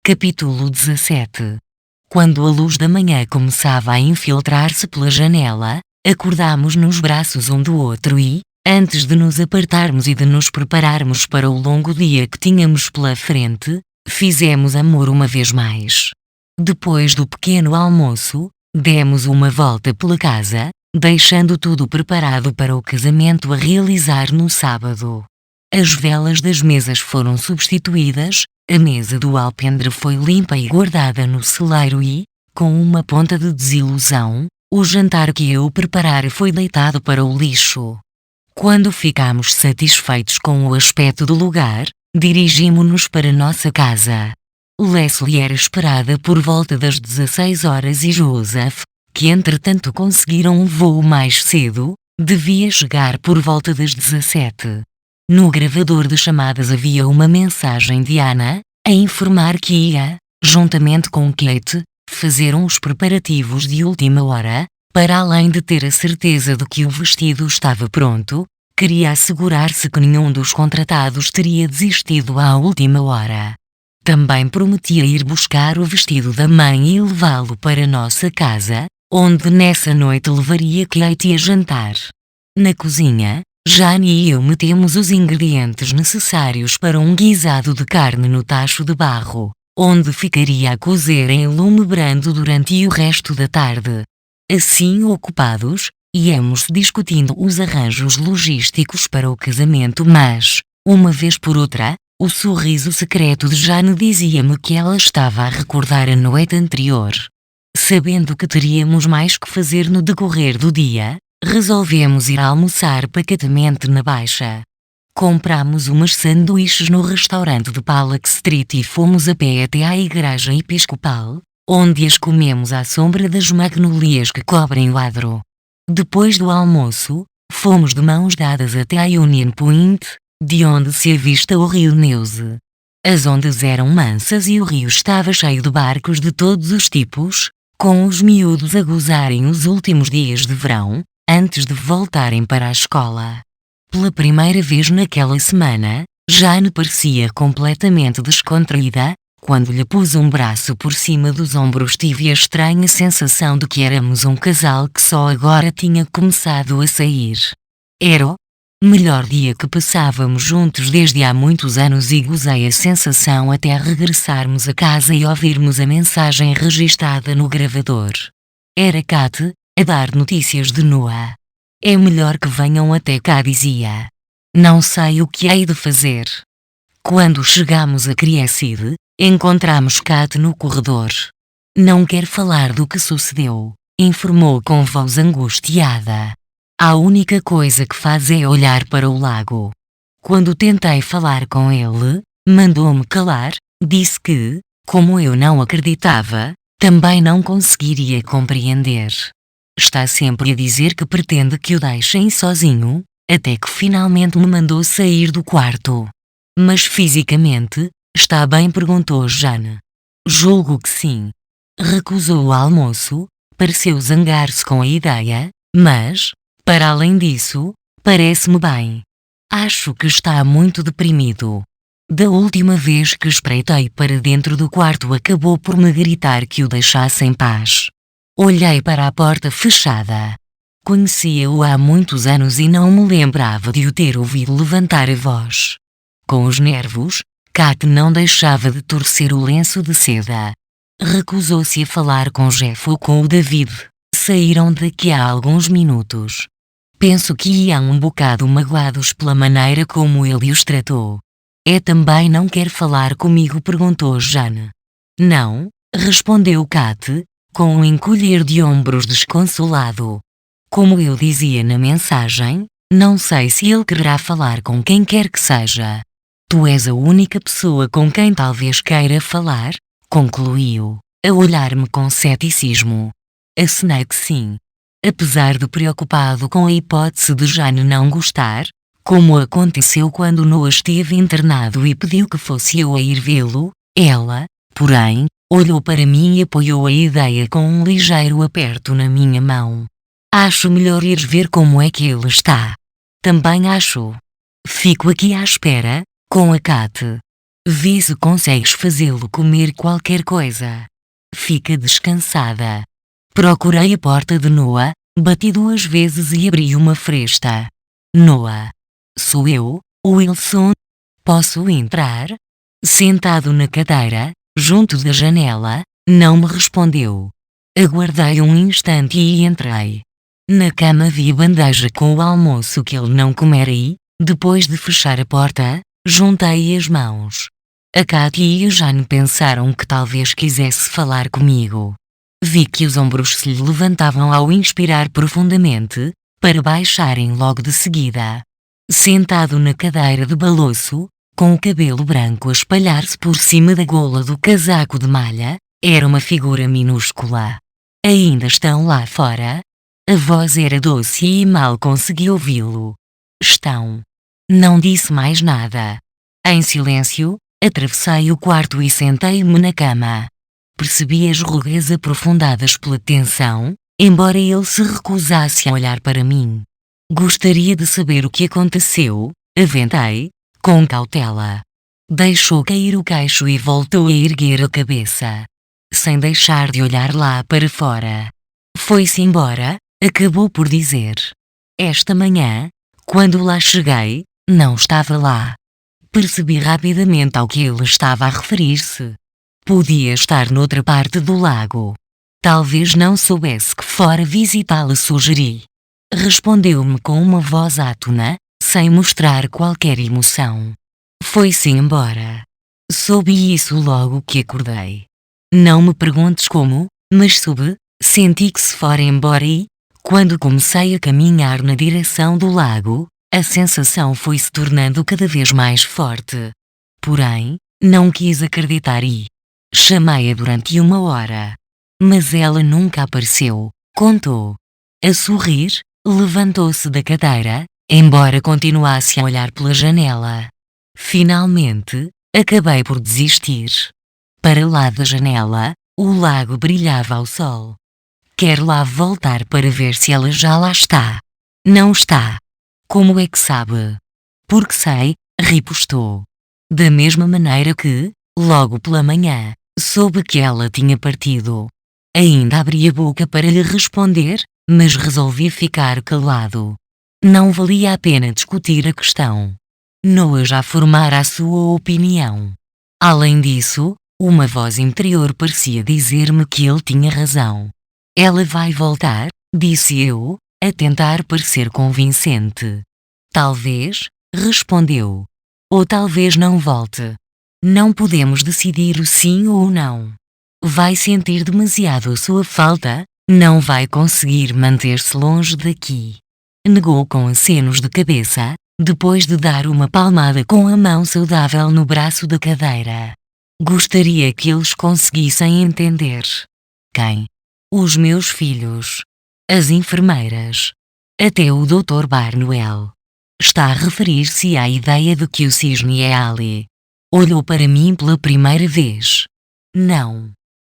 Capítulo 17. Quando a luz da manhã começava a infiltrar-se pela janela, acordámos nos braços um do outro e, antes de nos apartarmos e de nos prepararmos para o longo dia que tínhamos pela frente, fizemos amor uma vez mais. Depois do pequeno almoço, demos uma volta pela casa, deixando tudo preparado para o casamento a realizar no sábado. As velas das mesas foram substituídas, a mesa do alpendre foi limpa e guardada no celeiro e, com uma ponta de desilusão, o jantar que eu preparara foi deitado para o lixo. Quando ficámos satisfeitos com o aspecto do lugar, dirigimo-nos para nossa casa. Leslie era esperada por volta das 16 horas e Joseph, que entretanto conseguiram um voo mais cedo, devia chegar por volta das 17. No gravador de chamadas havia uma mensagem de Anna, a informar que ia, juntamente com Kate, fazer uns preparativos de última hora, para além de ter a certeza de que o vestido estava pronto, queria assegurar-se que nenhum dos contratados teria desistido à última hora. Também prometia ir buscar o vestido da mãe e levá-lo para nossa casa, onde nessa noite levaria Kate a jantar. Na cozinha, Jane e eu metemos os ingredientes necessários para um guisado de carne no tacho de barro, onde ficaria a cozer em lume brando durante o resto da tarde. Assim ocupados, íamos discutindo os arranjos logísticos para o casamento, mas, uma vez por outra, o sorriso secreto de Jane dizia-me que ela estava a recordar a noite anterior. Sabendo que teríamos mais que fazer no decorrer do dia, resolvemos ir almoçar pacatamente na Baixa. Compramos umas sanduíches no restaurante de Palak Street e fomos a pé até à igreja episcopal, onde as comemos à sombra das magnolias que cobrem o adro. Depois do almoço, fomos de mãos dadas até a Union Point, de onde se avista o rio Neuse. As ondas eram mansas e o rio estava cheio de barcos de todos os tipos, com os miúdos a gozarem os últimos dias de verão, antes de voltarem para a escola. Pela primeira vez naquela semana, Jane parecia completamente descontraída. Quando lhe pus um braço por cima dos ombros tive a estranha sensação de que éramos um casal que só agora tinha começado a sair. Era o melhor dia que passávamos juntos desde há muitos anos e gozei a sensação até regressarmos a casa e ouvirmos a mensagem registada no gravador. Era Kate, a dar notícias de Noah. É melhor que venham até cá, dizia. Não sei o que hei de fazer. Quando chegamos a Creaside, encontramos Kate no corredor. Não quer falar do que sucedeu, informou com voz angustiada. A única coisa que faz é olhar para o lago. Quando tentei falar com ele, mandou-me calar, disse que, como eu não acreditava, também não conseguiria compreender. Está sempre a dizer que pretende que o deixem sozinho, até que finalmente me mandou sair do quarto. Mas fisicamente, está bem? Perguntou Jane. Julgo que sim. Recusou o almoço, pareceu zangar-se com a ideia, mas, para além disso, parece-me bem. Acho que está muito deprimido. Da última vez que espreitei para dentro do quarto acabou por me gritar que o deixasse em paz. Olhei para a porta fechada. Conhecia-o há muitos anos e não me lembrava de o ter ouvido levantar a voz. Com os nervos, Kate não deixava de torcer o lenço de seda. Recusou-se a falar com Jeff ou com o David. Saíram daqui a alguns minutos. Penso que iam um bocado magoados pela maneira como ele os tratou. Também não quer falar comigo? Perguntou Jane. Não, respondeu Kate, com um encolher de ombros desconsolado. Como eu dizia na mensagem, não sei se ele quererá falar com quem quer que seja. Tu és a única pessoa com quem talvez queira falar, concluiu, a olhar-me com ceticismo. Acenei que sim. Apesar de preocupado com a hipótese de Jane não gostar, como aconteceu quando Noah esteve internado e pediu que fosse eu a ir vê-lo, ela, porém, olhou para mim e apoiou a ideia com um ligeiro aperto na minha mão. Acho melhor ir ver como é que ele está. Também acho. Fico aqui à espera, com a Kate. Vê se consegues fazê-lo comer qualquer coisa. Fica descansada. Procurei a porta de Noah, bati 2 vezes e abri uma fresta. Noah. Sou eu, Wilson. Posso entrar? Sentado na cadeira, junto da janela, não me respondeu. Aguardei um instante e entrei. Na cama vi a bandeja com o almoço que ele não comera e, depois de fechar a porta, juntei as mãos. A Katy e a Jane pensaram que talvez quisesse falar comigo. Vi que os ombros se lhe levantavam ao inspirar profundamente, para baixarem logo de seguida. Sentado na cadeira de balouço, com o cabelo branco a espalhar-se por cima da gola do casaco de malha, era uma figura minúscula. Ainda estão lá fora? A voz era doce e mal consegui ouvi-lo. Estão. Não disse mais nada. Em silêncio, atravessei o quarto e sentei-me na cama. Percebi as rugas aprofundadas pela tensão, embora ele se recusasse a olhar para mim. Gostaria de saber o que aconteceu, aventei, com cautela. Deixou cair o queixo e voltou a erguer a cabeça. Sem deixar de olhar lá para fora. Foi-se embora, acabou por dizer. Esta manhã, quando lá cheguei, não estava lá. Percebi rapidamente ao que ele estava a referir-se. Podia estar noutra parte do lago. Talvez não soubesse que fora visitá-la, sugeri. Respondeu-me com uma voz átona, sem mostrar qualquer emoção. Foi-se embora. Soube isso logo que acordei. Não me perguntes como, mas soube, senti que se fora embora e, quando comecei a caminhar na direção do lago, a sensação foi se tornando cada vez mais forte. Porém, não quis acreditar e chamei-a durante 1 hora. Mas ela nunca apareceu, contou. A sorrir, levantou-se da cadeira, embora continuasse a olhar pela janela. Finalmente, acabei por desistir. Para lá da janela, o lago brilhava ao sol. Quero lá voltar para ver se ela já lá está. Não está. Como é que sabe? Porque sei, ripostou. Da mesma maneira que, logo pela manhã, soube que ela tinha partido. Ainda abri a boca para lhe responder, mas resolvi ficar calado. Não valia a pena discutir a questão. Noah já formara a sua opinião. Além disso, uma voz interior parecia dizer-me que ele tinha razão. Ela vai voltar, disse eu, a tentar parecer convincente. Talvez, respondeu. Ou talvez não volte. Não podemos decidir o sim ou o não. Vai sentir demasiado a sua falta, não vai conseguir manter-se longe daqui. Negou com acenos de cabeça, depois de dar uma palmada com a mão saudável no braço da cadeira. Gostaria que eles conseguissem entender. Quem? Os meus filhos. As enfermeiras. Até o Dr. Barnwell. Está a referir-se à ideia de que o cisne é Ali. Olhou para mim pela primeira vez. Não.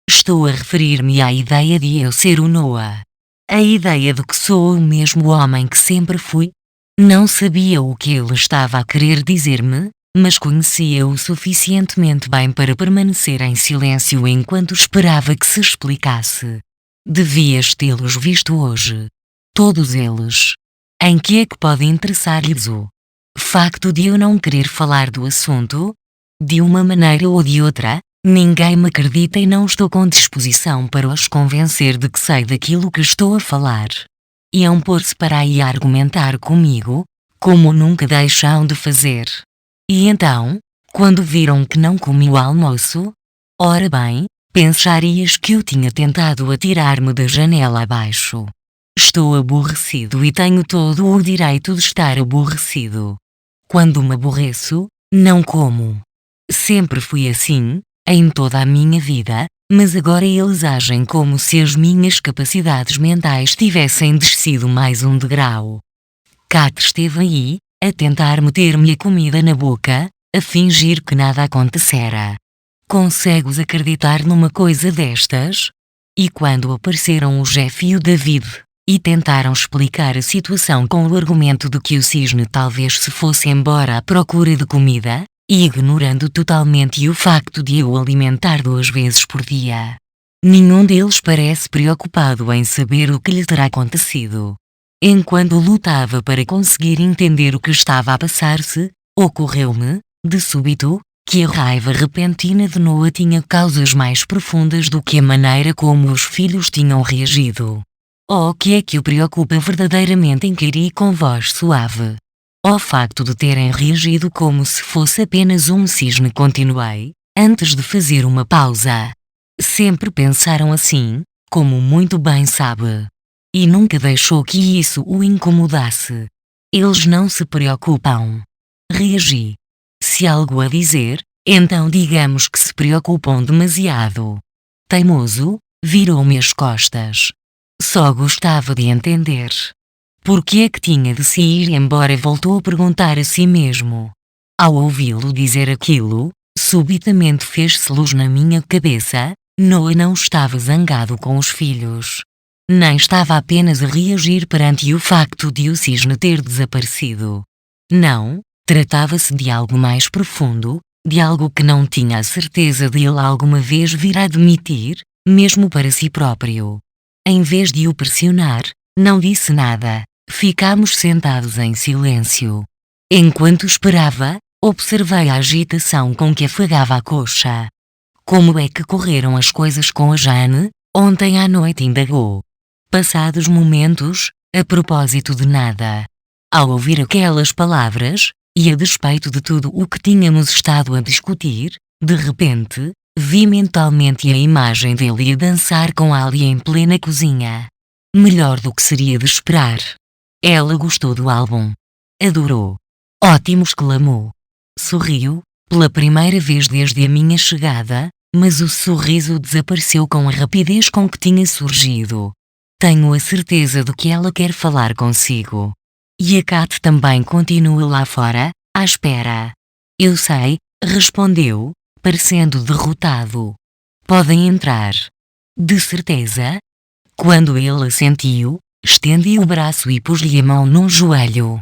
Estou a referir-me à ideia de eu ser o Noah. A ideia de que sou o mesmo homem que sempre fui. Não sabia o que ele estava a querer dizer-me, mas conhecia-o o suficientemente bem para permanecer em silêncio enquanto esperava que se explicasse. Devias tê-los visto hoje. Todos eles. Em que é que pode interessar-lhes o facto de eu não querer falar do assunto? De uma maneira ou de outra, ninguém me acredita e não estou com disposição para os convencer de que sei daquilo que estou a falar. Iam pôr-se para aí a argumentar comigo, como nunca deixam de fazer. E então, quando viram que não comi o almoço? Ora bem, pensarias que eu tinha tentado atirar-me da janela abaixo. Estou aborrecido e tenho todo o direito de estar aborrecido. Quando me aborreço, não como. Sempre fui assim, em toda a minha vida, mas agora eles agem como se as minhas capacidades mentais tivessem descido mais um degrau. Kat esteve aí, a tentar meter-me a comida na boca, a fingir que nada acontecera. Consegues acreditar numa coisa destas? E quando apareceram o Jeff e o David, e tentaram explicar a situação com o argumento de que o cisne talvez se fosse embora à procura de comida, ignorando totalmente o facto de eu alimentar 2 vezes por dia. Nenhum deles parece preocupado em saber o que lhe terá acontecido. Enquanto lutava para conseguir entender o que estava a passar-se, ocorreu-me, de súbito, que a raiva repentina de Noah tinha causas mais profundas do que a maneira como os filhos tinham reagido. Oh, o que é que o preocupa verdadeiramente? Inquiri com voz suave. O facto de terem reagido como se fosse apenas um cisne, continuei, antes de fazer uma pausa. Sempre pensaram assim, como muito bem sabe. E nunca deixou que isso o incomodasse. Eles não se preocupam. Reagi. Se algo a dizer, então digamos que se preocupam demasiado. Teimoso, virou-me as costas. Só gostava de entender. Por que é que tinha de se ir embora? Voltou a perguntar a si mesmo. Ao ouvi-lo dizer aquilo, subitamente fez-se luz na minha cabeça. Noah não estava zangado com os filhos. Nem estava apenas a reagir perante o facto de o cisne ter desaparecido. Não, tratava-se de algo mais profundo, de algo que não tinha a certeza de ele alguma vez vir a admitir, mesmo para si próprio. Em vez de o pressionar, não disse nada. Ficámos sentados em silêncio. Enquanto esperava, observei a agitação com que afagava a coxa. Como é que correram as coisas com a Jane? Ontem à noite, indagou. Passados momentos, a propósito de nada. Ao ouvir aquelas palavras, e a despeito de tudo o que tínhamos estado a discutir, de repente, vi mentalmente a imagem dele a dançar com Ali em plena cozinha. Melhor do que seria de esperar. Ela gostou do álbum. Adorou. Ótimo, exclamou. Sorriu, pela primeira vez desde a minha chegada, mas o sorriso desapareceu com a rapidez com que tinha surgido. Tenho a certeza de que ela quer falar consigo. E a Kat também continua lá fora, à espera. Eu sei, respondeu, parecendo derrotado. Podem entrar. De certeza? Quando ele assentiu, estendi o braço e pus-lhe a mão num joelho.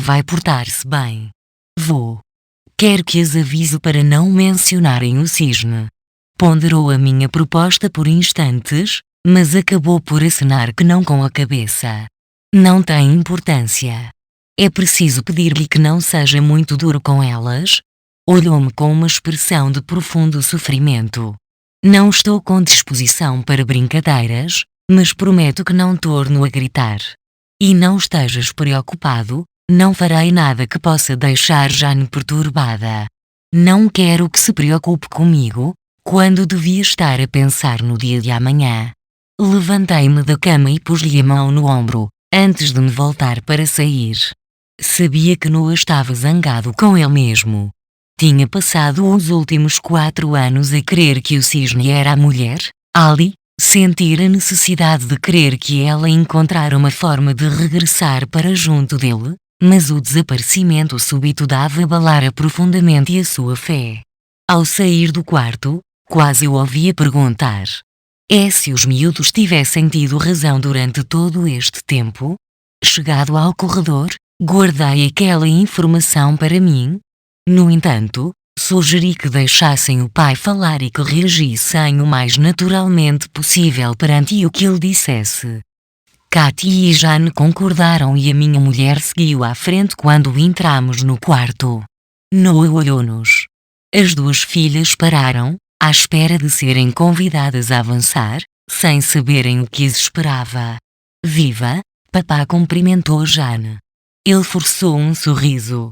Vai portar-se bem. Vou. Quero que as avise para não mencionarem o cisne. Ponderou a minha proposta por instantes, mas acabou por acenar que não com a cabeça. Não tem importância. É preciso pedir-lhe que não seja muito duro com elas? Olhou-me com uma expressão de profundo sofrimento. Não estou com disposição para brincadeiras, mas prometo que não torno a gritar. E não estejas preocupado, não farei nada que possa deixar Jane perturbada. Não quero que se preocupe comigo, quando devia estar a pensar no dia de amanhã. Levantei-me da cama e pus-lhe a mão no ombro, antes de me voltar para sair. Sabia que Noah estava zangado com ele mesmo. Tinha passado os últimos 4 anos a crer que o cisne era a mulher, Ali, sentir a necessidade de crer que ela encontrara uma forma de regressar para junto dele, mas o desaparecimento súbito dava abalara profundamente a sua fé. Ao sair do quarto, quase o ouvia perguntar. Se os miúdos tivessem tido razão durante todo este tempo? Chegado ao corredor, guardei aquela informação para mim. No entanto, sugeri que deixassem o pai falar e que reagissem o mais naturalmente possível perante o que ele dissesse. Katy e Jane concordaram e a minha mulher seguiu à frente quando entramos no quarto. Noah olhou-nos. As 2 filhas pararam, à espera de serem convidadas a avançar, sem saberem o que as esperava. Viva! Papá cumprimentou Jane. Ele forçou um sorriso.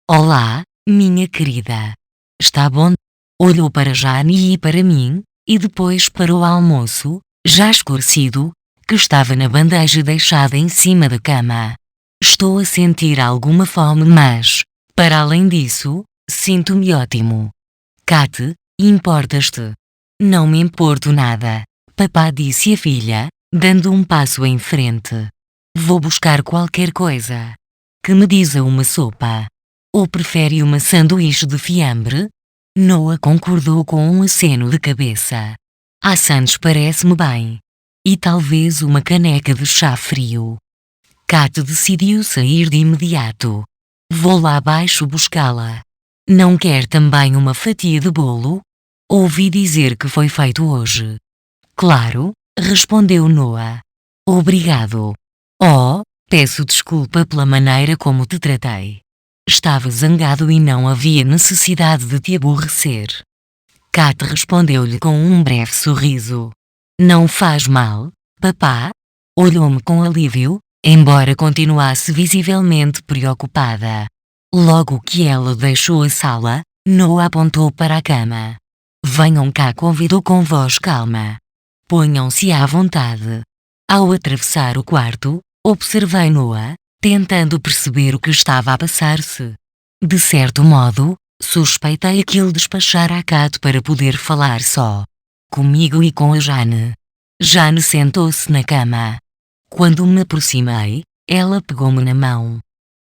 Olá, minha querida. Está bom? Olhou para Jane e para mim, e depois para o almoço, já escurecido, que estava na bandeja deixada em cima da cama. Estou a sentir alguma fome, mas, para além disso, sinto-me ótimo. Kat, importas-te? Não me importo nada, papá disse a filha, dando um passo em frente. Vou buscar qualquer coisa. Que me diz a uma sopa? Ou prefere uma sanduíche de fiambre? Noah concordou com um aceno de cabeça. A Santos parece-me bem. E talvez uma caneca de chá frio. Kat decidiu sair de imediato. Vou lá abaixo buscá-la. Não quer também uma fatia de bolo? Ouvi dizer que foi feito hoje. Claro, respondeu Noah. Obrigado. Oh, peço desculpa pela maneira como te tratei. Estava zangado e não havia necessidade de te aborrecer. Kat respondeu-lhe com um breve sorriso. Não faz mal, papá? Olhou-me com alívio, embora continuasse visivelmente preocupada. Logo que ela deixou a sala, Noah apontou para a cama. Venham cá, convidou com voz calma. Ponham-se à vontade. Ao atravessar o quarto, observei Noah, tentando perceber o que estava a passar-se. De certo modo, suspeitei que ele despachara a Kat para poder falar só comigo e com a Jane. Jane sentou-se na cama. Quando me aproximei, ela pegou-me na mão.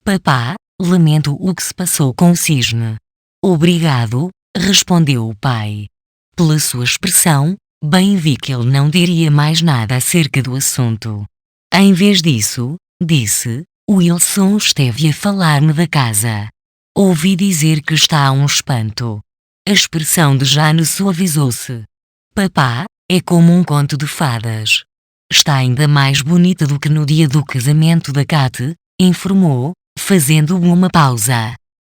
Papá, lamento o que se passou com o cisne. Obrigado, respondeu o pai. Pela sua expressão, bem vi que ele não diria mais nada acerca do assunto. Em vez disso, disse, Wilson esteve a falar-me da casa. Ouvi dizer que está um espanto. A expressão de Jane suavizou-se. Papá, é como um conto de fadas. Está ainda mais bonita do que no dia do casamento da Kat, informou, fazendo uma pausa.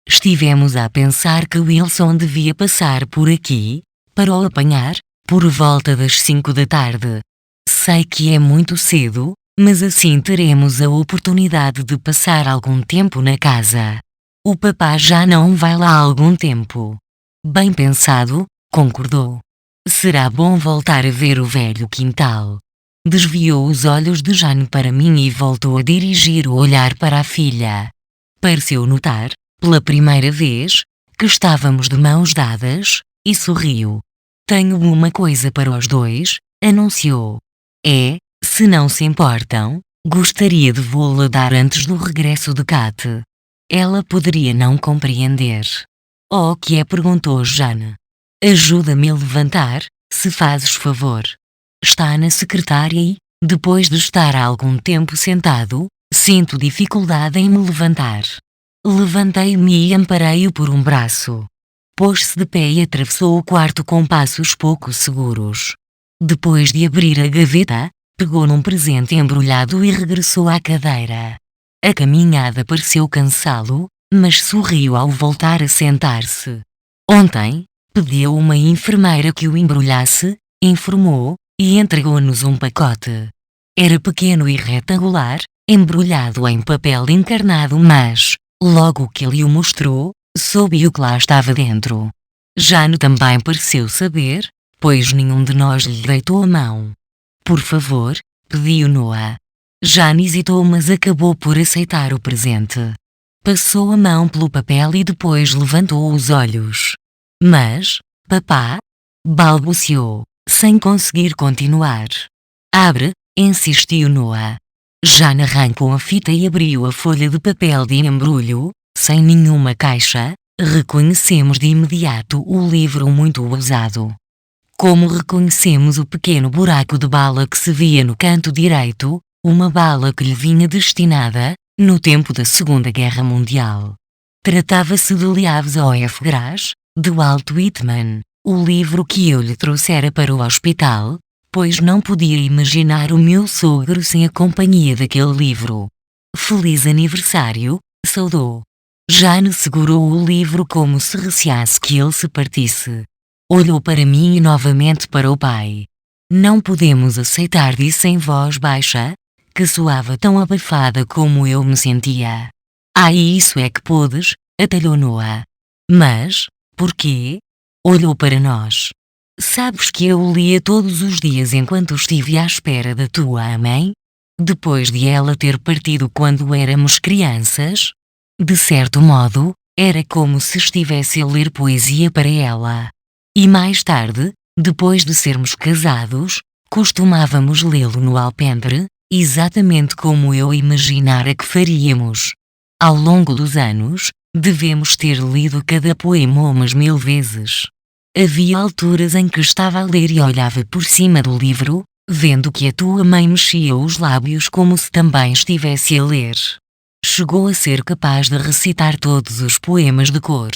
Estivemos a pensar que Wilson devia passar por aqui, para o apanhar, por volta das 5 da tarde. Sei que é muito cedo, mas assim teremos a oportunidade de passar algum tempo na casa. O papá já não vai lá há algum tempo. Bem pensado, concordou. Será bom voltar a ver o velho quintal. Desviou os olhos de Jane para mim e voltou a dirigir o olhar para a filha. Pareceu notar, pela primeira vez, que estávamos de mãos dadas, e sorriu. Tenho uma coisa para os dois, anunciou. Se não se importam, gostaria de vô-la dar antes do regresso de Kat. Ela poderia não compreender. O que é? Perguntou Jane. Ajuda-me a levantar, se fazes favor. Está na secretária e, depois de estar há algum tempo sentado, sinto dificuldade em me levantar. Levantei-me e amparei-o por um braço. Pôs-se de pé e atravessou o quarto com passos pouco seguros. Depois de abrir a gaveta, pegou num presente embrulhado e regressou à cadeira. A caminhada pareceu cansá-lo, mas sorriu ao voltar a sentar-se. Ontem, pediu uma enfermeira que o embrulhasse, informou, e entregou-nos um pacote. Era pequeno e retangular, embrulhado em papel encarnado, mas, logo que ele o mostrou, soube o que lá estava dentro. Jane também pareceu saber, pois nenhum de nós lhe deitou a mão. Por favor, pediu Noah. Jane hesitou, mas acabou por aceitar o presente. Passou a mão pelo papel e depois levantou os olhos. Mas, papá? Balbuciou, sem conseguir continuar. Abre, insistiu Noah. Jane arrancou a fita e abriu a folha de papel de embrulho, sem nenhuma caixa. Reconhecemos de imediato o livro muito usado. Como reconhecemos o pequeno buraco de bala que se via no canto direito, uma bala que lhe vinha destinada, no tempo da Segunda Guerra Mundial. Tratava-se de Leaves O.F. Gras, de Walt Whitman, o livro que eu lhe trouxera para o hospital, pois não podia imaginar o meu sogro sem a companhia daquele livro. Feliz aniversário, saudou. Jane segurou o livro como se receasse que ele se partisse. Olhou para mim e novamente para o pai. Não podemos aceitar, disse em voz baixa, que soava tão abafada como eu me sentia. E isso é que podes, atalhou Noah. Mas, porquê? Olhou para nós. Sabes que eu o lia todos os dias enquanto estive à espera da tua mãe? Depois de ela ter partido quando éramos crianças? De certo modo, era como se estivesse a ler poesia para ela. E mais tarde, depois de sermos casados, costumávamos lê-lo no alpendre, exatamente como eu imaginara que faríamos. Ao longo dos anos, devemos ter lido cada poema umas 1000 vezes. Havia alturas em que estava a ler e olhava por cima do livro, vendo que a tua mãe mexia os lábios como se também estivesse a ler. Chegou a ser capaz de recitar todos os poemas de cor.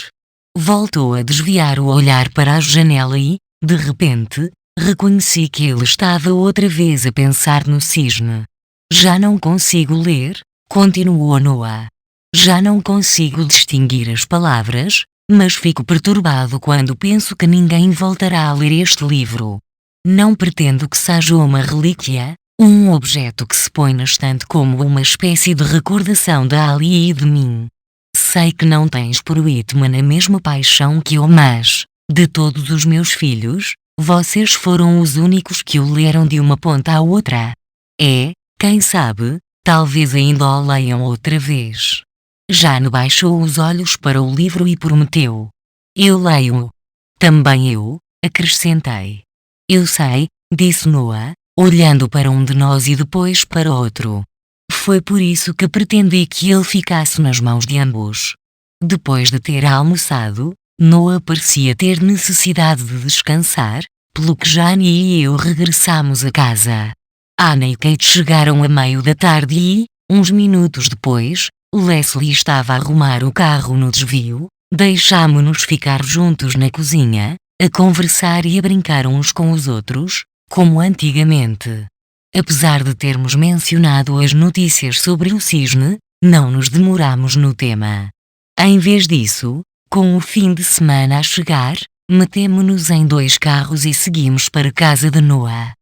Voltou a desviar o olhar para a janela e, de repente, reconheci que ele estava outra vez a pensar no cisne. Já não consigo ler, continuou Noah. Já não consigo distinguir as palavras, mas fico perturbado quando penso que ninguém voltará a ler este livro. Não pretendo que seja uma relíquia, um objeto que se põe na estante como uma espécie de recordação de Ali e de mim. Sei que não tens por Whitman a mesma paixão que eu, mas, de todos os meus filhos, vocês foram os únicos que o leram de uma ponta à outra. Quem sabe, talvez ainda o leiam outra vez. Jane baixou os olhos para o livro e prometeu. Eu leio. Também eu, acrescentei. Eu sei, disse Noah, olhando para um de nós e depois para outro. Foi por isso que pretendi que ele ficasse nas mãos de ambos. Depois de ter almoçado, Noah parecia ter necessidade de descansar, pelo que Jane e eu regressamos a casa. Anna e Kate chegaram a meio da tarde e, uns minutos depois, Leslie estava a arrumar o carro no desvio. Deixámo-nos ficar juntos na cozinha, a conversar e a brincar uns com os outros, como antigamente. Apesar de termos mencionado as notícias sobre o cisne, não nos demoramos no tema. Em vez disso, com o fim de semana a chegar, metemo-nos em 2 carros e seguimos para casa de Noah.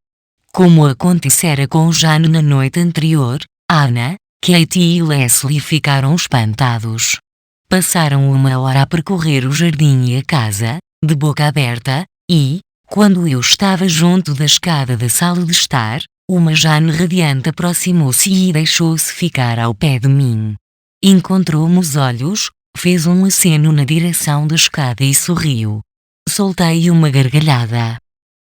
Como acontecera com Jane na noite anterior, Anna, Kate e Leslie ficaram espantados. Passaram 1 hora a percorrer o jardim e a casa, de boca aberta, e, quando eu estava junto da escada da sala de estar, uma Jane radiante aproximou-se e deixou-se ficar ao pé de mim. Encontrou-me os olhos, fez um aceno na direção da escada e sorriu. Soltei uma gargalhada.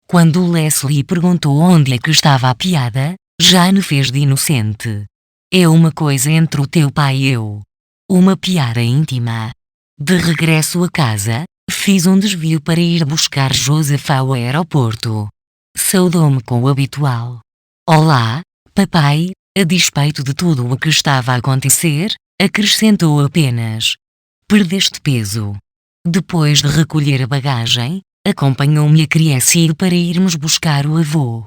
Quando Leslie perguntou onde é que estava a piada, Jane fez de inocente. É uma coisa entre o teu pai e eu. Uma piada íntima. De regresso a casa, fiz um desvio para ir buscar Joseph ao aeroporto. Saudou-me com o habitual. Olá, papai, a despeito de tudo o que estava a acontecer, acrescentou apenas. Perdeste peso. Depois de recolher a bagagem, acompanhou-me a Crescir para irmos buscar o avô.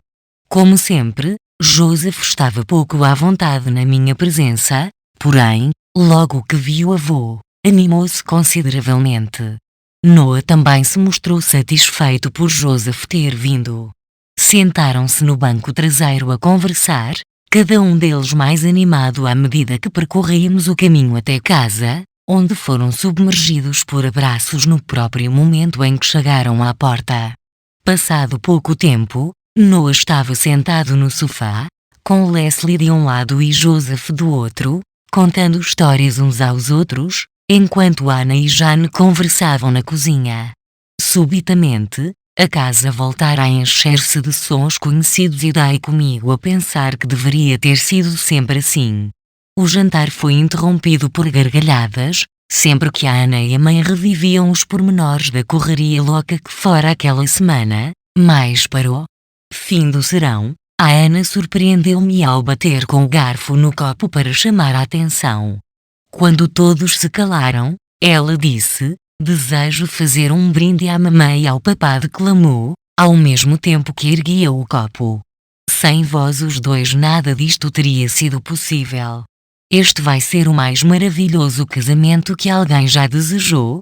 Como sempre, Joseph estava pouco à vontade na minha presença, porém, logo que viu o avô, animou-se consideravelmente. Noah também se mostrou satisfeito por Joseph ter vindo. Sentaram-se no banco traseiro a conversar, cada um deles mais animado à medida que percorríamos o caminho até casa, onde foram submergidos por abraços no próprio momento em que chegaram à porta. Passado pouco tempo, Noah estava sentado no sofá, com Leslie de um lado e Joseph do outro, contando histórias uns aos outros, enquanto Anna e Jane conversavam na cozinha. Subitamente, a casa voltara a encher-se de sons conhecidos e dei comigo a pensar que deveria ter sido sempre assim. O jantar foi interrompido por gargalhadas, sempre que a Anna e a mãe reviviam os pormenores da correria louca que fora aquela semana, mas para o fim do serão, a Anna surpreendeu-me ao bater com o garfo no copo para chamar a atenção. Quando todos se calaram, ela disse, desejo fazer um brinde à mamãe e ao papá, declamou, ao mesmo tempo que erguia o copo. Sem vós os dois nada disto teria sido possível. Este vai ser o mais maravilhoso casamento que alguém já desejou.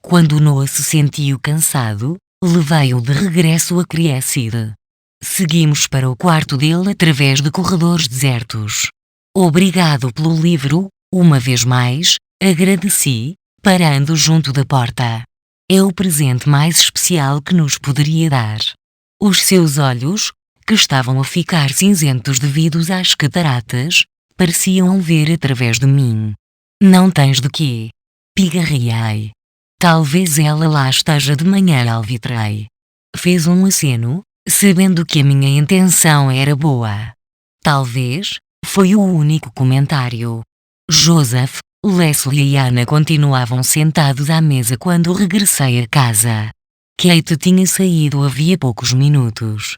Quando Noah se sentiu cansado, levei-o de regresso a Crescir. Seguimos para o quarto dele através de corredores desertos. Obrigado pelo livro, uma vez mais, agradeci, parando junto da porta. É o presente mais especial que nos poderia dar. Os seus olhos, que estavam a ficar cinzentos devido às cataratas, pareciam ver através de mim. Não tens de quê? Pigarreei. Talvez ela lá esteja de manhã, alvitrei. Fez um aceno, sabendo que a minha intenção era boa. Talvez, foi o único comentário. Joseph, Leslie e Anna continuavam sentados à mesa quando regressei a casa. Kate tinha saído havia poucos minutos.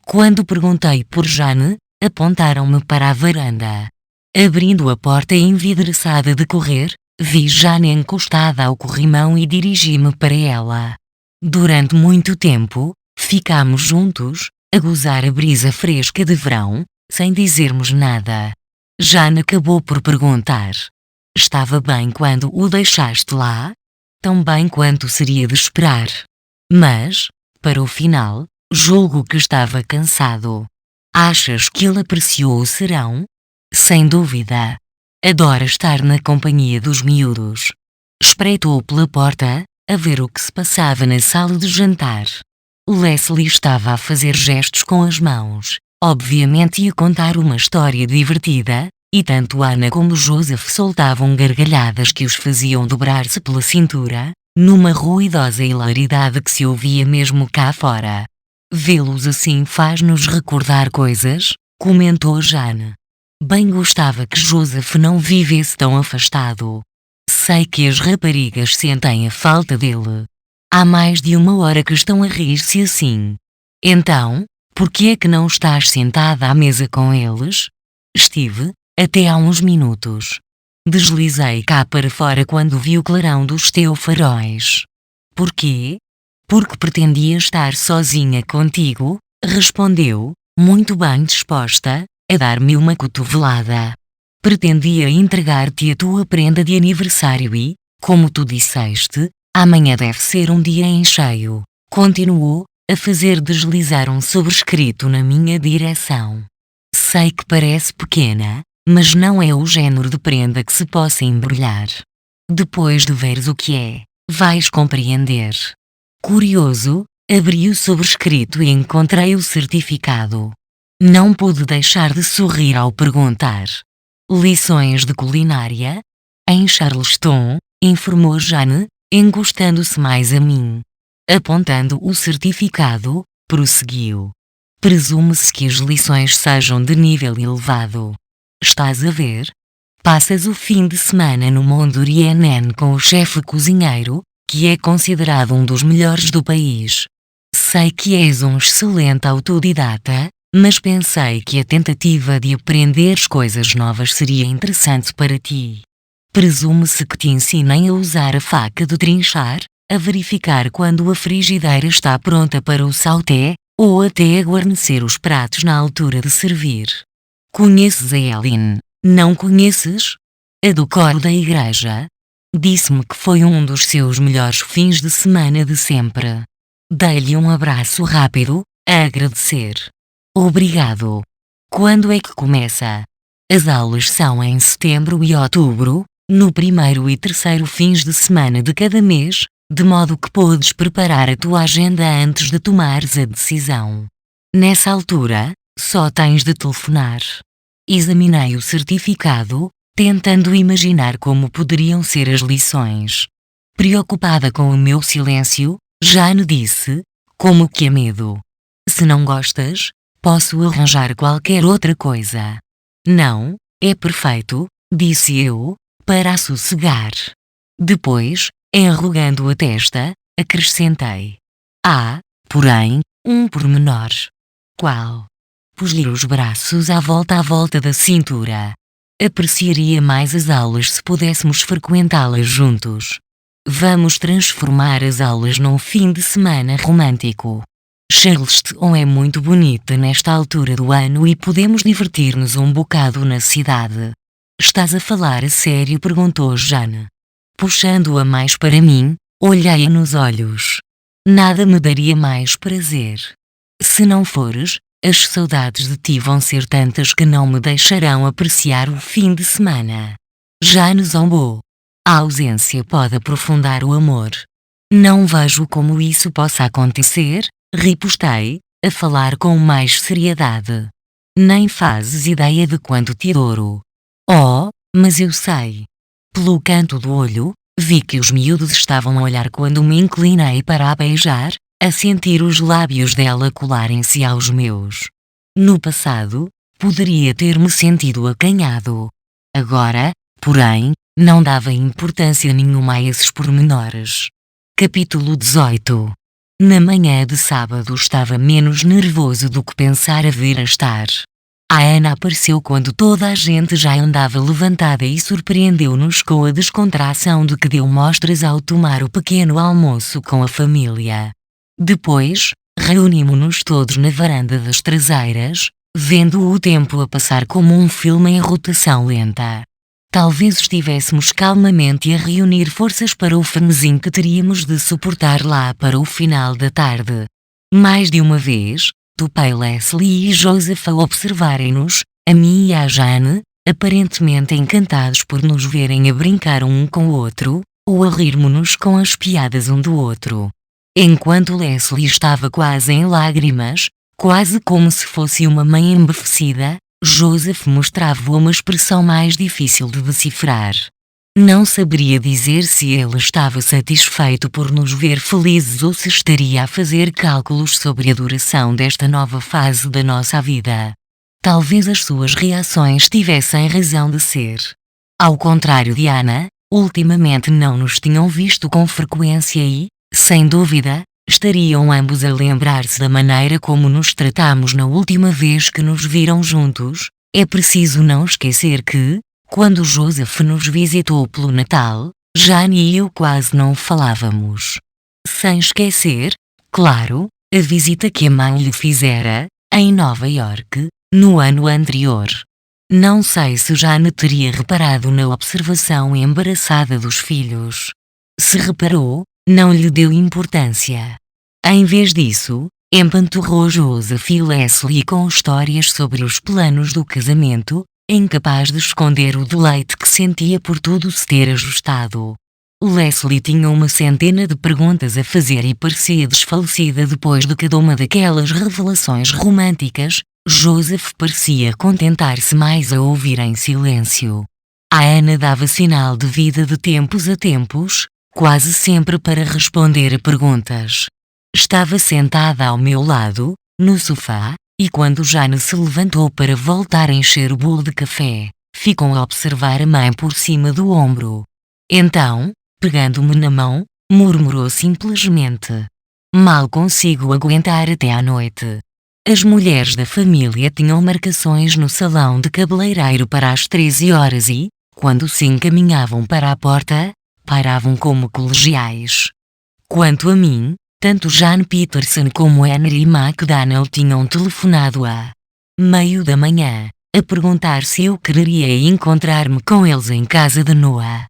Quando perguntei por Jane, apontaram-me para a varanda. Abrindo a porta envidraçada de correr, Vi Jane encostada ao corrimão e dirigi-me para ela. Durante muito tempo, ficámos juntos, a gozar a brisa fresca de verão, sem dizermos nada. Jane acabou por perguntar: estava bem quando o deixaste lá? Tão bem quanto seria de esperar. Mas, para o final, julgo que estava cansado. Achas que ele apreciou o serão? Sem dúvida. Adora estar na companhia dos miúdos. Espreitou pela porta, a ver o que se passava na sala de jantar. Leslie estava a fazer gestos com as mãos. Obviamente ia contar uma história divertida, e tanto Anna como Joseph soltavam gargalhadas que os faziam dobrar-se pela cintura, numa ruidosa hilaridade que se ouvia mesmo cá fora. Vê-los assim faz-nos recordar coisas, comentou Jane. Bem gostava que Joseph não vivesse tão afastado. Sei que as raparigas sentem a falta dele. Há mais de uma hora que estão a rir-se assim. Então, por que é que não estás sentada à mesa com eles? Estive, até há uns minutos. Deslizei cá para fora quando vi o clarão dos teus faróis. Porquê? Porque pretendia estar sozinha contigo, respondeu, muito bem disposta, a dar-me uma cotovelada. Pretendia entregar-te a tua prenda de aniversário e, como tu disseste, amanhã deve ser um dia em cheio. Continuou, a fazer deslizar um sobrescrito na minha direção. Sei que parece pequena, mas não é o género de prenda que se possa embrulhar. Depois de veres o que é, vais compreender. Curioso, abri o sobrescrito e encontrei o certificado. Não pude deixar de sorrir ao perguntar. Lições de culinária? Em Charleston, informou Jane, encostando-se mais a mim. Apontando o certificado, prosseguiu. Presume-se que as lições sejam de nível elevado. Estás a ver? Passas o fim de semana no Mondurian com o chefe cozinheiro, que é considerado um dos melhores do país. Sei que és um excelente autodidata, mas pensei que a tentativa de aprenderes coisas novas seria interessante para ti. Presume-se que te ensinem a usar a faca de trinchar, a verificar quando a frigideira está pronta para o sauté, ou até a guarnecer os pratos na altura de servir. Conheces a Ellen? Não conheces? A do coro da igreja? Disse-me que foi um dos seus melhores fins de semana de sempre. Dei-lhe um abraço rápido, a agradecer. Obrigado. Quando é que começa? As aulas são em setembro e outubro, no primeiro e terceiro fins de semana de cada mês, de modo que podes preparar a tua agenda antes de tomares a decisão. Nessa altura, só tens de telefonar. Examinei o certificado, tentando imaginar como poderiam ser as lições. Preocupada com o meu silêncio, Jane disse, como que a medo. Se não gostas, posso arranjar qualquer outra coisa. Não, é perfeito, disse eu, para a sossegar. Depois, enrugando a testa, acrescentei. Há, porém, um pormenor. Qual? Pus-lhe os braços à volta da cintura. Apreciaria mais as aulas se pudéssemos frequentá-las juntos. Vamos transformar as aulas num fim de semana romântico. Charleston é muito bonita nesta altura do ano e podemos divertir-nos um bocado na cidade. Estás a falar a sério? Perguntou Jane. Puxando-a mais para mim, olhei-a nos olhos. Nada me daria mais prazer. Se não fores, as saudades de ti vão ser tantas que não me deixarão apreciar o fim de semana. Jane zombou. A ausência pode aprofundar o amor. Não vejo como isso possa acontecer, ripostei, a falar com mais seriedade. Nem fazes ideia de quanto te adoro. Oh, mas eu sei. Pelo canto do olho, vi que os miúdos estavam a olhar quando me inclinei para a beijar, a sentir os lábios dela colarem-se aos meus. No passado, poderia ter-me sentido acanhado. Agora, porém, não dava importância nenhuma a esses pormenores. Capítulo 18. Na manhã de sábado estava menos nervoso do que pensara vir a estar. A Ana apareceu quando toda a gente já andava levantada e surpreendeu-nos com a descontração de que deu mostras ao tomar o pequeno almoço com a família. Depois, reunimos-nos todos na varanda das traseiras, vendo o tempo a passar como um filme em rotação lenta. Talvez estivéssemos calmamente a reunir forças para o frenesim que teríamos de suportar lá para o final da tarde. Mais de uma vez, topei Leslie e Joseph a observarem-nos, a mim e a Jane, aparentemente encantados por nos verem a brincar um com o outro, ou a rirmos-nos com as piadas um do outro. Enquanto Leslie estava quase em lágrimas, quase como se fosse uma mãe embevecida, Joseph mostrava uma expressão mais difícil de decifrar. Não saberia dizer se ele estava satisfeito por nos ver felizes ou se estaria a fazer cálculos sobre a duração desta nova fase da nossa vida. Talvez as suas reações tivessem razão de ser. Ao contrário de Ana, ultimamente não nos tinham visto com frequência e, sem dúvida, estariam ambos a lembrar-se da maneira como nos tratamos na última vez que nos viram juntos. É preciso não esquecer que, quando Joseph nos visitou pelo Natal, Jane e eu quase não falávamos. Sem esquecer, claro, a visita que a mãe lhe fizera, em Nova York, no ano anterior. Não sei se Jane teria reparado na observação embaraçada dos filhos. Se reparou, não lhe deu importância. Em vez disso, empanturrou Joseph e Leslie com histórias sobre os planos do casamento, incapaz de esconder o deleite que sentia por tudo se ter ajustado. Leslie tinha uma centena de perguntas a fazer e parecia desfalecida depois de cada uma daquelas revelações românticas. Joseph parecia contentar-se mais a ouvir em silêncio. A Ana dava sinal de vida de tempos a tempos, quase sempre para responder a perguntas. Estava sentada ao meu lado, no sofá, e quando Jane se levantou para voltar a encher o bolo de café, ficou a observar a mãe por cima do ombro. Então, pegando-me na mão, murmurou simplesmente: "Mal consigo aguentar até à noite." As mulheres da família tinham marcações no salão de cabeleireiro para as 13 horas e, quando se encaminhavam para a porta, paravam como colegiais. Quanto a mim, tanto Jane Peterson como Henry McDonnell tinham telefonado a meio da manhã, a perguntar se eu quereria encontrar-me com eles em casa de Noah.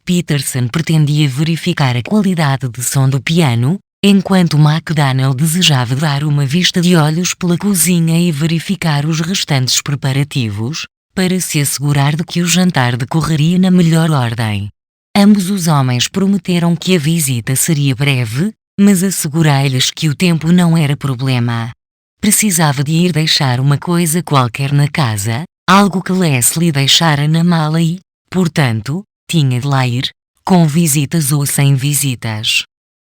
Peterson pretendia verificar a qualidade de som do piano, enquanto McDonnell desejava dar uma vista de olhos pela cozinha e verificar os restantes preparativos, para se assegurar de que o jantar decorreria na melhor ordem. Ambos os homens prometeram que a visita seria breve, mas assegurei-lhes que o tempo não era problema. Precisava de ir deixar uma coisa qualquer na casa, algo que Leslie deixara na mala e, portanto, tinha de lá ir, com visitas ou sem visitas.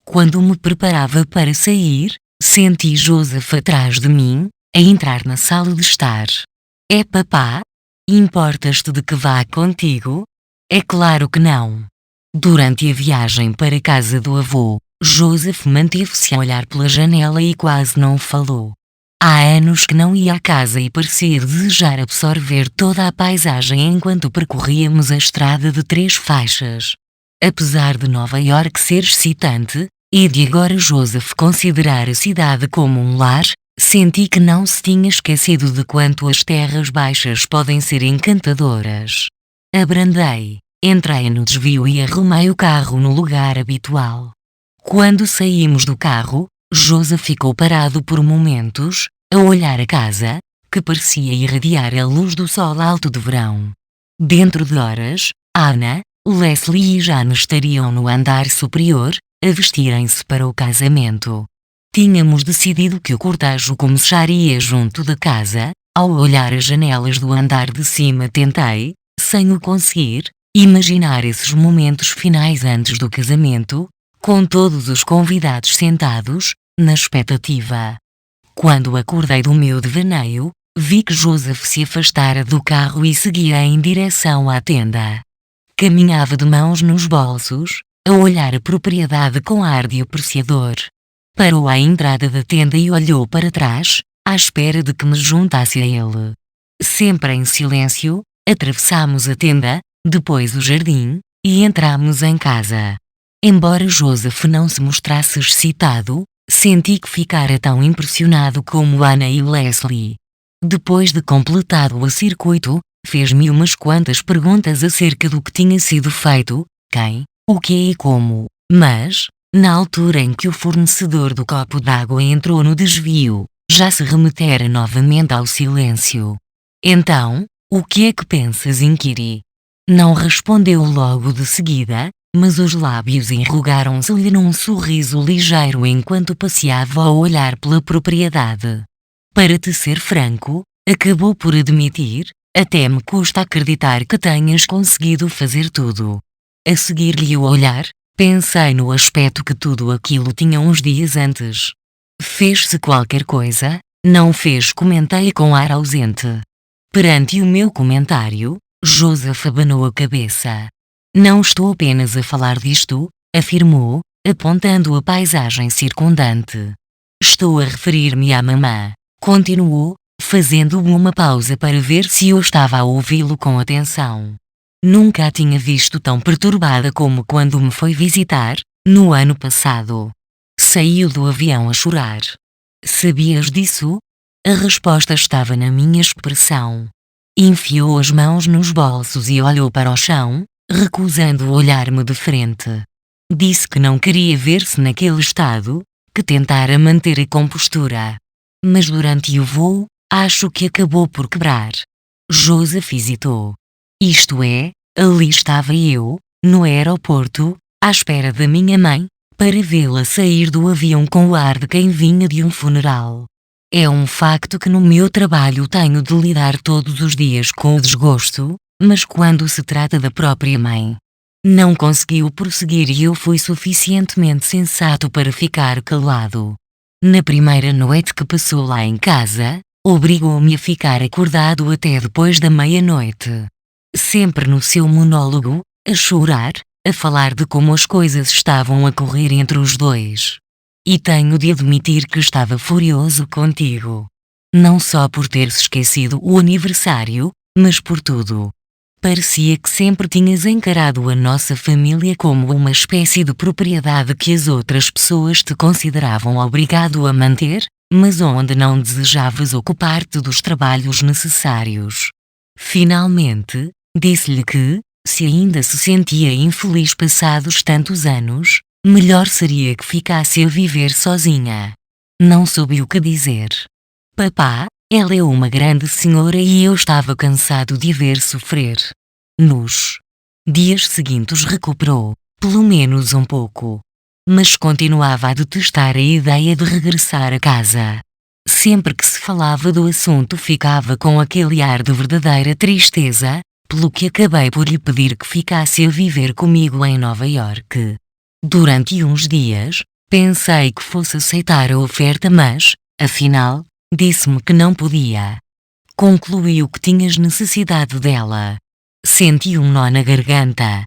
Quando me preparava para sair, senti Joseph atrás de mim, a entrar na sala de estar. "É papá? Importas-te de que vá contigo?" "É claro que não." Durante a viagem para a casa do avô, Joseph manteve-se a olhar pela janela e quase não falou. Há anos que não ia à casa e parecia desejar absorver toda a paisagem enquanto percorríamos a estrada de 3 faixas. Apesar de Nova York ser excitante, e de agora Joseph considerar a cidade como um lar, senti que não se tinha esquecido de quanto as terras baixas podem ser encantadoras. Abrandei, entrei no desvio e arrumei o carro no lugar habitual. Quando saímos do carro, Joseph ficou parado por momentos, a olhar a casa, que parecia irradiar a luz do sol alto de verão. Dentro de horas, Anna, Leslie e Jane estariam no andar superior, a vestirem-se para o casamento. Tínhamos decidido que o cortejo começaria junto da casa. Ao olhar as janelas do andar de cima tentei, sem o conseguir, imaginar esses momentos finais antes do casamento, com todos os convidados sentados, na expectativa. Quando acordei do meu devaneio, vi que Joseph se afastara do carro e seguia em direção à tenda. Caminhava de mãos nos bolsos, a olhar a propriedade com ar de apreciador. Parou à entrada da tenda e olhou para trás, à espera de que me juntasse a ele. Sempre em silêncio, atravessámos a tenda, depois o jardim, e entramos em casa. Embora Joseph não se mostrasse excitado, senti que ficara tão impressionado como Anna e Leslie. Depois de completado o circuito, fez-me umas quantas perguntas acerca do que tinha sido feito, quem, o que e como, mas, na altura em que o fornecedor do copo d'água entrou no desvio, já se remetera novamente ao silêncio. Então, o que é que pensas? Inquiri. Não respondeu logo de seguida, mas os lábios enrugaram-se-lhe num sorriso ligeiro enquanto passeava a olhar pela propriedade. Para te ser franco, acabou por admitir, até me custa acreditar que tenhas conseguido fazer tudo. A seguir-lhe o olhar, pensei no aspecto que tudo aquilo tinha uns dias antes. Fez-se qualquer coisa? Não fez? Comentei com ar ausente. Perante o meu comentário, Joseph abanou a cabeça. Não estou apenas a falar disto, afirmou, apontando a paisagem circundante. Estou a referir-me à mamã, continuou, fazendo uma pausa para ver se eu estava a ouvi-lo com atenção. Nunca a tinha visto tão perturbada como quando me foi visitar, no ano passado. Saiu do avião a chorar. Sabias disso? A resposta estava na minha expressão. Enfiou as mãos nos bolsos e olhou para o chão, recusando olhar-me de frente. Disse que não queria ver-se naquele estado, que tentara manter a compostura. Mas durante o voo, acho que acabou por quebrar. Joseph hesitou. Isto é, ali estava eu, no aeroporto, à espera da minha mãe, para vê-la sair do avião com o ar de quem vinha de um funeral. É um facto que no meu trabalho tenho de lidar todos os dias com o desgosto, mas quando se trata da própria mãe. Não conseguiu prosseguir e eu fui suficientemente sensato para ficar calado. Na primeira noite que passou lá em casa, obrigou-me a ficar acordado até depois da meia-noite. Sempre no seu monólogo, a chorar, a falar de como as coisas estavam a correr entre os dois. E tenho de admitir que estava furioso contigo. Não só por ter-se esquecido o aniversário, mas por tudo. Parecia que sempre tinhas encarado a nossa família como uma espécie de propriedade que as outras pessoas te consideravam obrigado a manter, mas onde não desejavas ocupar-te dos trabalhos necessários. Finalmente, disse-lhe que, se ainda se sentia infeliz passados tantos anos, melhor seria que ficasse a viver sozinha. Não soube o que dizer. Papá, ela é uma grande senhora e eu estava cansado de a ver sofrer. Nos dias seguintes recuperou, pelo menos um pouco. Mas continuava a detestar a ideia de regressar a casa. Sempre que se falava do assunto ficava com aquele ar de verdadeira tristeza, pelo que acabei por lhe pedir que ficasse a viver comigo em Nova York. Durante uns dias, pensei que fosse aceitar a oferta, mas, afinal, disse-me que não podia. Concluiu que tinhas necessidade dela. Senti um nó na garganta.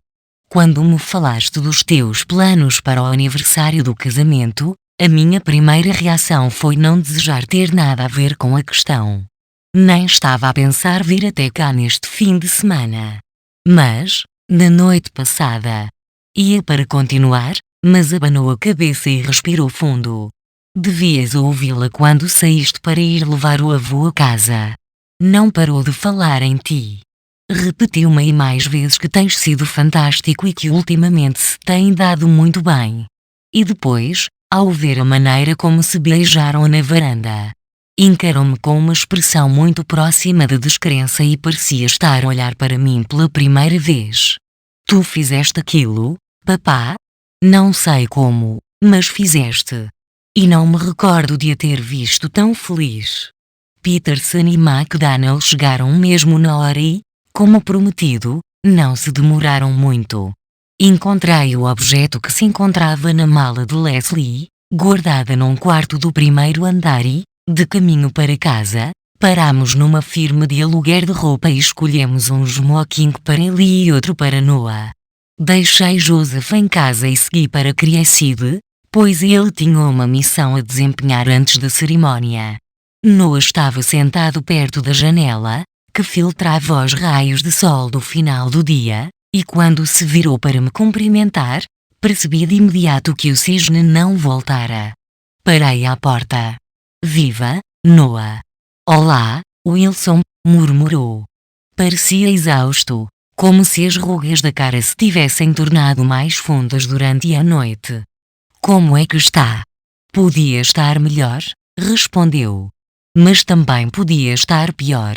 Quando me falaste dos teus planos para o aniversário do casamento, a minha primeira reação foi não desejar ter nada a ver com a questão. Nem estava a pensar vir até cá neste fim de semana. Mas, na noite passada, ia para continuar, mas abanou a cabeça e respirou fundo. Devias ouvi-la quando saíste para ir levar o avô a casa. Não parou de falar em ti. Repetiu-me e mais vezes que tens sido fantástico e que ultimamente se tem dado muito bem. E depois, ao ver a maneira como se beijaram na varanda, encarou-me com uma expressão muito próxima de descrença e parecia estar a olhar para mim pela primeira vez. Tu fizeste aquilo, papá? Não sei como, mas fizeste. E não me recordo de a ter visto tão feliz. Peterson e McDaniel chegaram mesmo na hora e, como prometido, não se demoraram muito. Encontrei o objeto que se encontrava na mala de Leslie, guardada num quarto do primeiro andar e, de caminho para casa, paramos numa firma de aluguer de roupa e escolhemos um smoking para ele e outro para Noah. Deixei Joseph em casa e segui para Cresside, pois ele tinha uma missão a desempenhar antes da cerimónia. Noah estava sentado perto da janela, que filtrava os raios de sol do final do dia, e quando se virou para me cumprimentar, percebi de imediato que o cisne não voltara. Parei à porta. Viva, Noah! Olá, Wilson, murmurou. Parecia exausto, como se as rugas da cara se tivessem tornado mais fundas durante a noite. Como é que está? Podia estar melhor, respondeu. Mas também podia estar pior.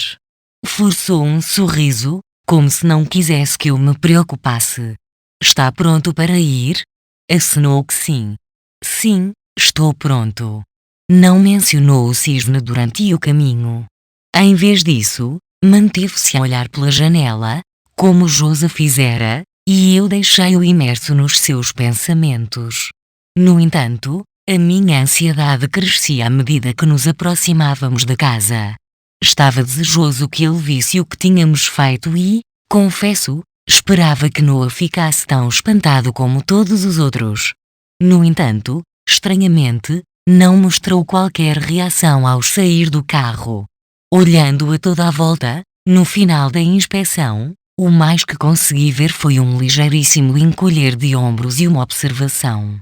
Forçou um sorriso, como se não quisesse que eu me preocupasse. Está pronto para ir? Acenou que sim. Sim, estou pronto. Não mencionou o cisne durante o caminho. Em vez disso, manteve-se a olhar pela janela, como Josa fizera, e eu deixei-o imerso nos seus pensamentos. No entanto, a minha ansiedade crescia à medida que nos aproximávamos da casa. Estava desejoso que ele visse o que tínhamos feito e, confesso, esperava que Noah ficasse tão espantado como todos os outros. No entanto, estranhamente, não mostrou qualquer reação ao sair do carro. Olhando a toda a volta, no final da inspeção, o mais que consegui ver foi um ligeiríssimo encolher de ombros e uma observação.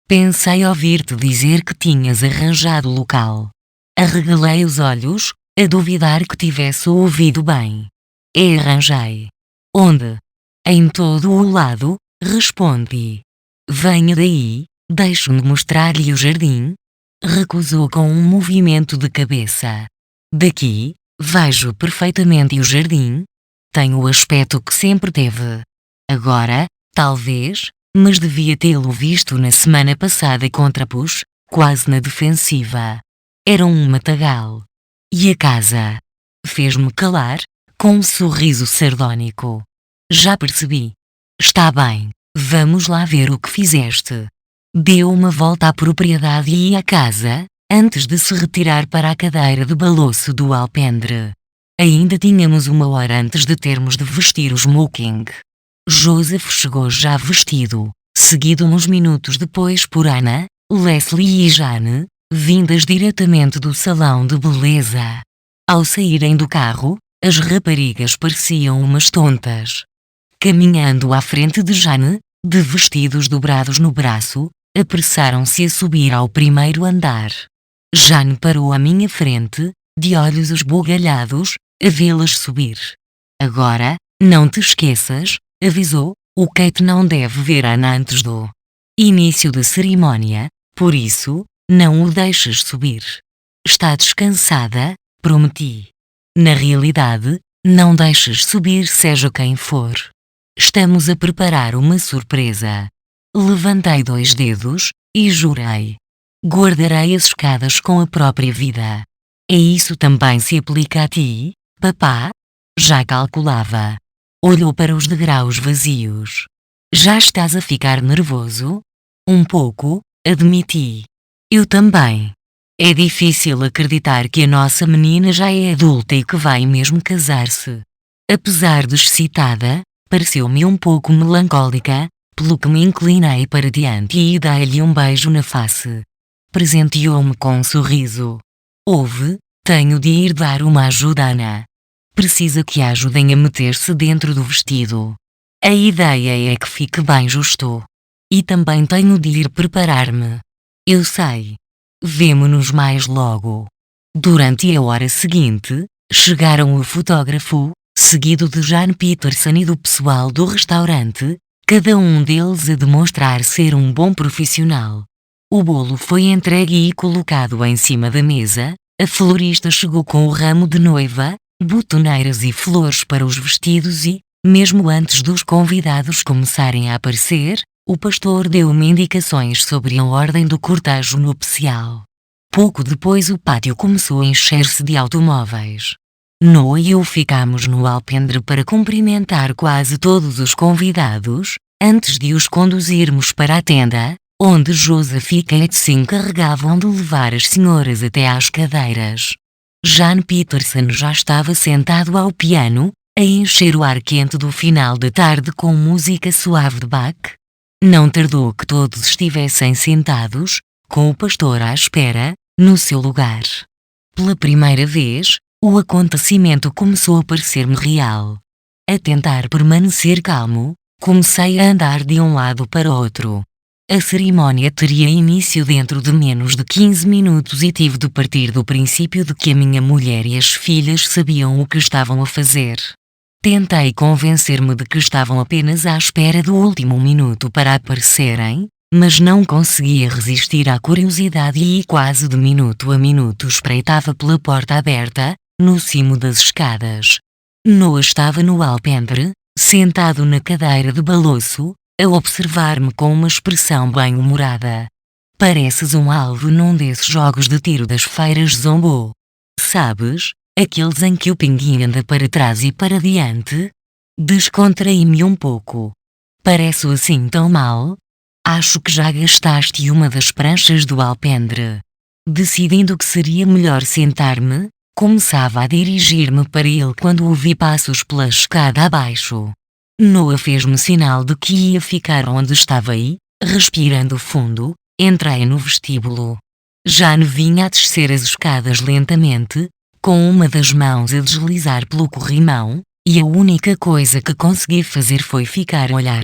Pensei ouvir-te dizer que tinhas arranjado o local. Arregalei os olhos, a duvidar que tivesse ouvido bem. Arranjei. Onde? Em todo o lado, respondi. Venha daí, deixe-me mostrar-lhe o jardim. Recusou com um movimento de cabeça. Daqui, vejo perfeitamente o jardim. Tem o aspecto que sempre teve. Agora, talvez, mas devia tê-lo visto na semana passada, contrapus, quase na defensiva. Era um matagal. E a casa? Fez-me calar, com um sorriso sardónico. Já percebi. Está bem, vamos lá ver o que fizeste. Deu uma volta à propriedade e à casa, antes de se retirar para a cadeira de balouço do alpendre. Ainda tínhamos uma hora antes de termos de vestir o smoking. Joseph chegou já vestido, seguido uns minutos depois por Anna, Leslie e Jane, vindas diretamente do salão de beleza. Ao saírem do carro, as raparigas pareciam umas tontas. Caminhando à frente de Jane, de vestidos dobrados no braço, apressaram-se a subir ao primeiro andar. Jane parou à minha frente, de olhos esbugalhados, a vê-las subir. Agora, não te esqueças, avisou, o Kate não deve ver Anna antes do início da cerimónia, por isso, não o deixes subir. Está descansada, prometi. Na realidade, não deixes subir seja quem for. Estamos a preparar uma surpresa. Levantei 2 dedos, e jurei. Guardarei as escadas com a própria vida. E isso também se aplica a ti, papá? Já calculava. Olhou para os degraus vazios. Já estás a ficar nervoso? Um pouco, admiti. Eu também. É difícil acreditar que a nossa menina já é adulta e que vai mesmo casar-se. Apesar de excitada, pareceu-me um pouco melancólica, pelo que me inclinei para diante e dei-lhe um beijo na face. Presenteou-me com um sorriso. Tenho de ir dar uma ajuda a Ana. Precisa que a ajudem a meter-se dentro do vestido. A ideia é que fique bem justo. E também tenho de ir preparar-me. Eu sei. Vemo-nos mais logo. Durante a hora seguinte, chegaram o fotógrafo, seguido de Jan Peterson e do pessoal do restaurante, cada um deles a demonstrar ser um bom profissional. O bolo foi entregue e colocado em cima da mesa, a florista chegou com o ramo de noiva, botoneiras e flores para os vestidos e, mesmo antes dos convidados começarem a aparecer, o pastor deu-me indicações sobre a ordem do cortejo nupcial. Pouco depois o pátio começou a encher-se de automóveis. Noah e eu ficámos no alpendre para cumprimentar quase todos os convidados, antes de os conduzirmos para a tenda, onde Joseph e Kate se encarregavam de levar as senhoras até às cadeiras. Jan Peterson já estava sentado ao piano, a encher o ar quente do final da tarde com música suave de Bach. Não tardou que todos estivessem sentados, com o pastor à espera, no seu lugar. Pela primeira vez, O acontecimento começou a parecer-me real. A tentar permanecer calmo, comecei a andar de um lado para outro. A cerimónia teria início dentro de menos de 15 minutos e tive de partir do princípio de que a minha mulher e as filhas sabiam o que estavam a fazer. Tentei convencer-me de que estavam apenas à espera do último minuto para aparecerem, mas não conseguia resistir à curiosidade e quase de minuto a minuto espreitava pela porta aberta, no cimo das escadas. Noah estava no alpendre, sentado na cadeira de balouço, a observar-me com uma expressão bem-humorada. Pareces um alvo num desses jogos de tiro das feiras, zombou. Sabes, aqueles em que o pinguim anda para trás e para diante? Descontraí-me um pouco. Pareço assim tão mal? Acho que já gastaste uma das pranchas do alpendre. Decidindo que seria melhor sentar-me, começava a dirigir-me para ele quando ouvi passos pela escada abaixo. Noah fez-me sinal de que ia ficar onde estava e, respirando fundo, entrei no vestíbulo. Jane vinha a descer as escadas lentamente, com uma das mãos a deslizar pelo corrimão, e a única coisa que consegui fazer foi ficar a olhar.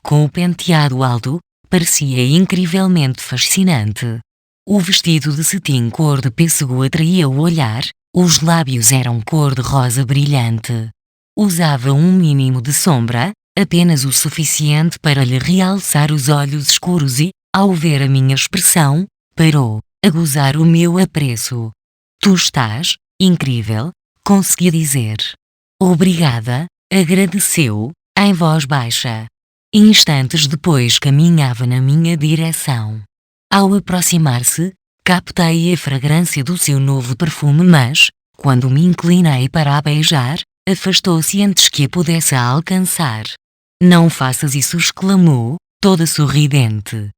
Com o penteado alto, parecia incrivelmente fascinante. O vestido de cetim cor de pêssego atraía o olhar, os lábios eram cor de rosa brilhante. Usava um mínimo de sombra, apenas o suficiente para lhe realçar os olhos escuros e, ao ver a minha expressão, parou, a gozar o meu apreço. Tu estás incrível, consegui dizer. Obrigada, agradeceu, em voz baixa. Instantes depois caminhava na minha direção. Ao aproximar-se, captei a fragrância do seu novo perfume, mas, quando me inclinei para a beijar, afastou-se antes que a pudesse alcançar. Não faças isso, exclamou, toda sorridente.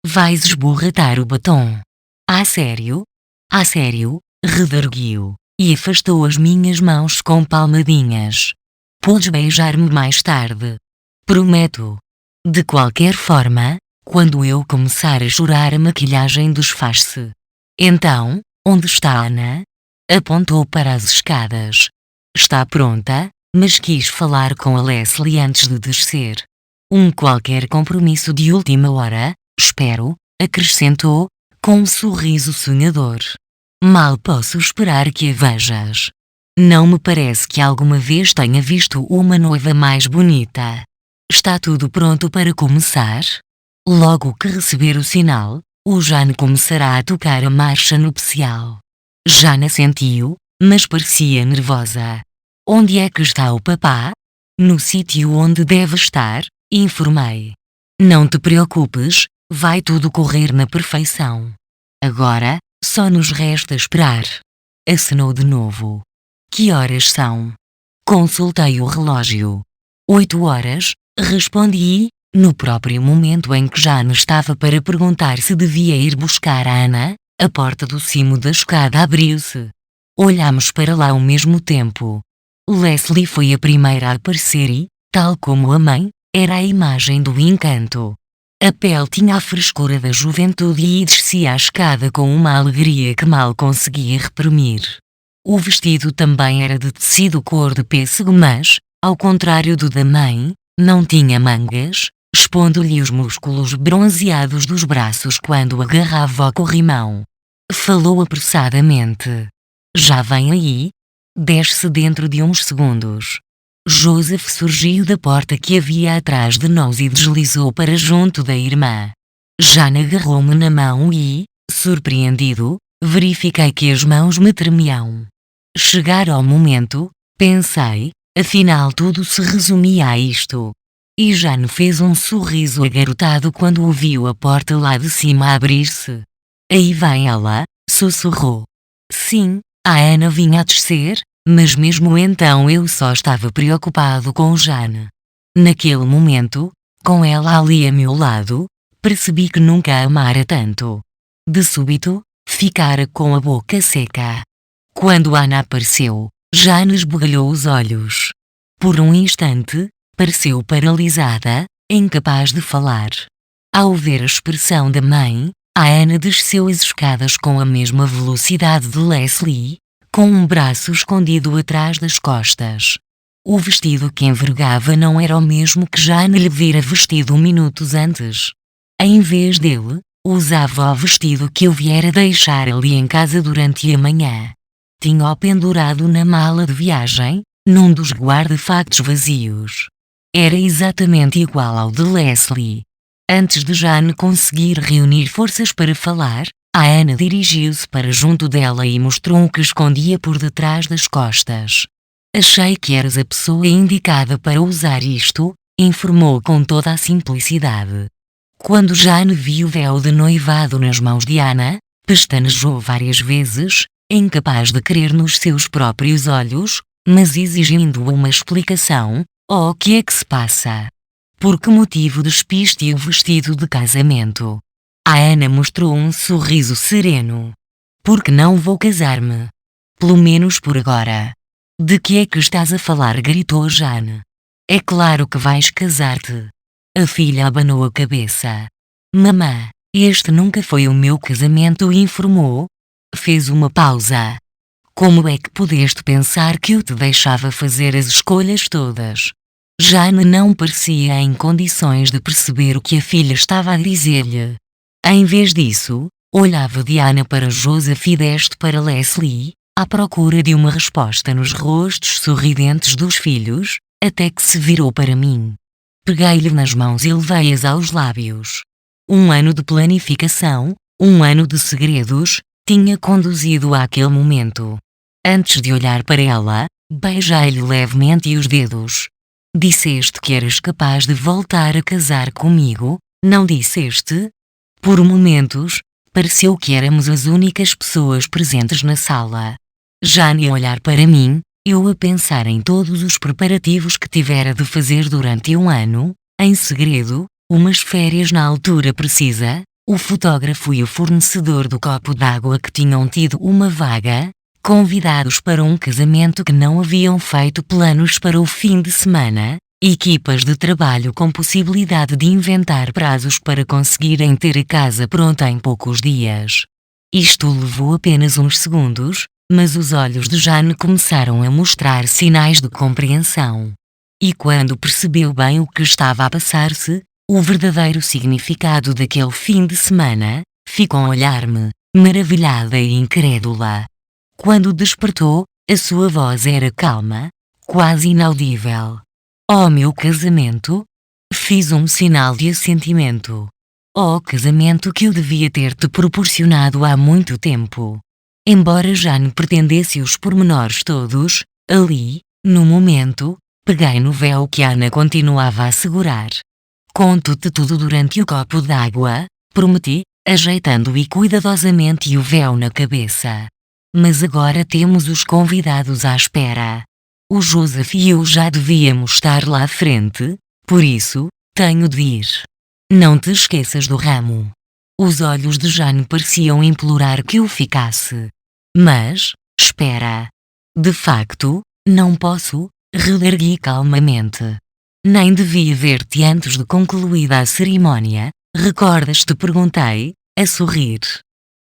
Vais esborratar o batom. A sério? A sério, redarguiu, e afastou as minhas mãos com palmadinhas. Podes beijar-me mais tarde. Prometo. De qualquer forma, quando eu começar a chorar a maquilhagem desfaz-se. Então, onde está Ana? Apontou para as escadas. Está pronta, mas quis falar com a Leslie antes de descer. Qualquer compromisso de última hora, espero, acrescentou, com um sorriso sonhador. Mal posso esperar que a vejas. Não me parece que alguma vez tenha visto uma noiva mais bonita. Está tudo pronto para começar? Logo que receber o sinal, o Jane começará a tocar a marcha nupcial. Jane assentiu, mas parecia nervosa. Onde é que está o papá? No sítio onde deve estar, informei. Não te preocupes, vai tudo correr na perfeição. Agora, só nos resta esperar. Acenou de novo. Que horas são? Consultei o relógio. 8 horas, respondi, no próprio momento em que Jane estava para perguntar se devia ir buscar a Ana, a porta do cimo da escada abriu-se. Olhámos para lá ao mesmo tempo. Leslie foi a primeira a aparecer e, tal como a mãe, era a imagem do encanto. A pele tinha a frescura da juventude e descia a escada com uma alegria que mal conseguia reprimir. O vestido também era de tecido cor de pêssego, mas, ao contrário do da mãe, não tinha mangas, expondo-lhe os músculos bronzeados dos braços quando agarrava ao corrimão. Falou apressadamente. Já vem aí? Desce dentro de uns segundos. Joseph surgiu da porta que havia atrás de nós e deslizou para junto da irmã. Jane agarrou-me na mão e, surpreendido, verifiquei que as mãos me tremiam. Chegara ao momento, pensei, afinal tudo se resumia a isto. E Jane fez um sorriso agarotado quando ouviu a porta lá de cima abrir-se. Aí vem ela, sussurrou. Sim, a Ana vinha a descer, mas mesmo então eu só estava preocupado com Jane. Naquele momento, com ela ali a meu lado, percebi que nunca a amara tanto. De súbito, ficara com a boca seca. Quando Ana apareceu, Jane esbugalhou os olhos. Por um instante, pareceu paralisada, incapaz de falar. Ao ver a expressão da mãe, a Ana desceu as escadas com a mesma velocidade de Leslie, com um braço escondido atrás das costas. O vestido que envergava não era o mesmo que Jane lhe vira vestido minutos antes. Em vez dele, usava o vestido que eu viera deixar ali em casa durante a manhã. Tinha-o pendurado na mala de viagem, num dos guarda-factos vazios. Era exatamente igual ao de Leslie. Antes de Jane conseguir reunir forças para falar, a Ana dirigiu-se para junto dela e mostrou o que escondia por detrás das costas. Achei que eras a pessoa indicada para usar isto, informou com toda a simplicidade. Quando Jane viu o véu de noivado nas mãos de Ana, pestanejou várias vezes, incapaz de crer nos seus próprios olhos, mas exigindo uma explicação. Oh, o que é que se passa? Por que motivo despiste o vestido de casamento? A Ana mostrou um sorriso sereno. Porque não vou casar-me. Pelo menos por agora. De que é que estás a falar? Gritou Jane. É claro que vais casar-te. A filha abanou a cabeça. Mamã, este nunca foi o meu casamento, informou. Fez uma pausa. Como é que pudeste pensar que eu te deixava fazer as escolhas todas? Jane não parecia em condições de perceber o que a filha estava a dizer-lhe. Em vez disso, olhava de Ana para Joseph e deste para Leslie, à procura de uma resposta nos rostos sorridentes dos filhos, até que se virou para mim. Peguei-lhe nas mãos e levei-as aos lábios. Um ano de planificação, um ano de segredos, tinha conduzido àquele momento. Antes de olhar para ela, beijei-lhe levemente os dedos. Disseste que eras capaz de voltar a casar comigo, não disseste? Por momentos, pareceu que éramos as únicas pessoas presentes na sala. Jane a olhar para mim, eu a pensar em todos os preparativos que tivera de fazer durante um ano, em segredo, umas férias na altura precisa, o fotógrafo e o fornecedor do copo d'água que tinham tido uma vaga, convidados para um casamento que não haviam feito planos para o fim de semana, equipas de trabalho com possibilidade de inventar prazos para conseguirem ter a casa pronta em poucos dias. Isto levou apenas uns segundos, mas os olhos de Jane começaram a mostrar sinais de compreensão. E quando percebeu bem o que estava a passar-se, o verdadeiro significado daquele fim de semana, ficou a olhar-me, maravilhada e incrédula. Quando despertou, a sua voz era calma, quase inaudível. Oh, meu casamento? Fiz um sinal de assentimento. Oh, casamento que eu devia ter-te proporcionado há muito tempo. Embora Jane pretendesse os pormenores todos, ali, no momento, peguei no véu que Ana continuava a segurar. Conto-te tudo durante o copo d'água, prometi, ajeitando-lhe cuidadosamente o véu na cabeça. Mas agora temos os convidados à espera. O Joseph e eu já devíamos estar lá à frente, por isso, tenho de ir. Não te esqueças do ramo. Os olhos de Jane pareciam implorar que eu ficasse. Mas, espera. De facto, não posso, redargui calmamente. Nem devia ver-te antes de concluída a cerimónia, recordas-te? Perguntei, a sorrir.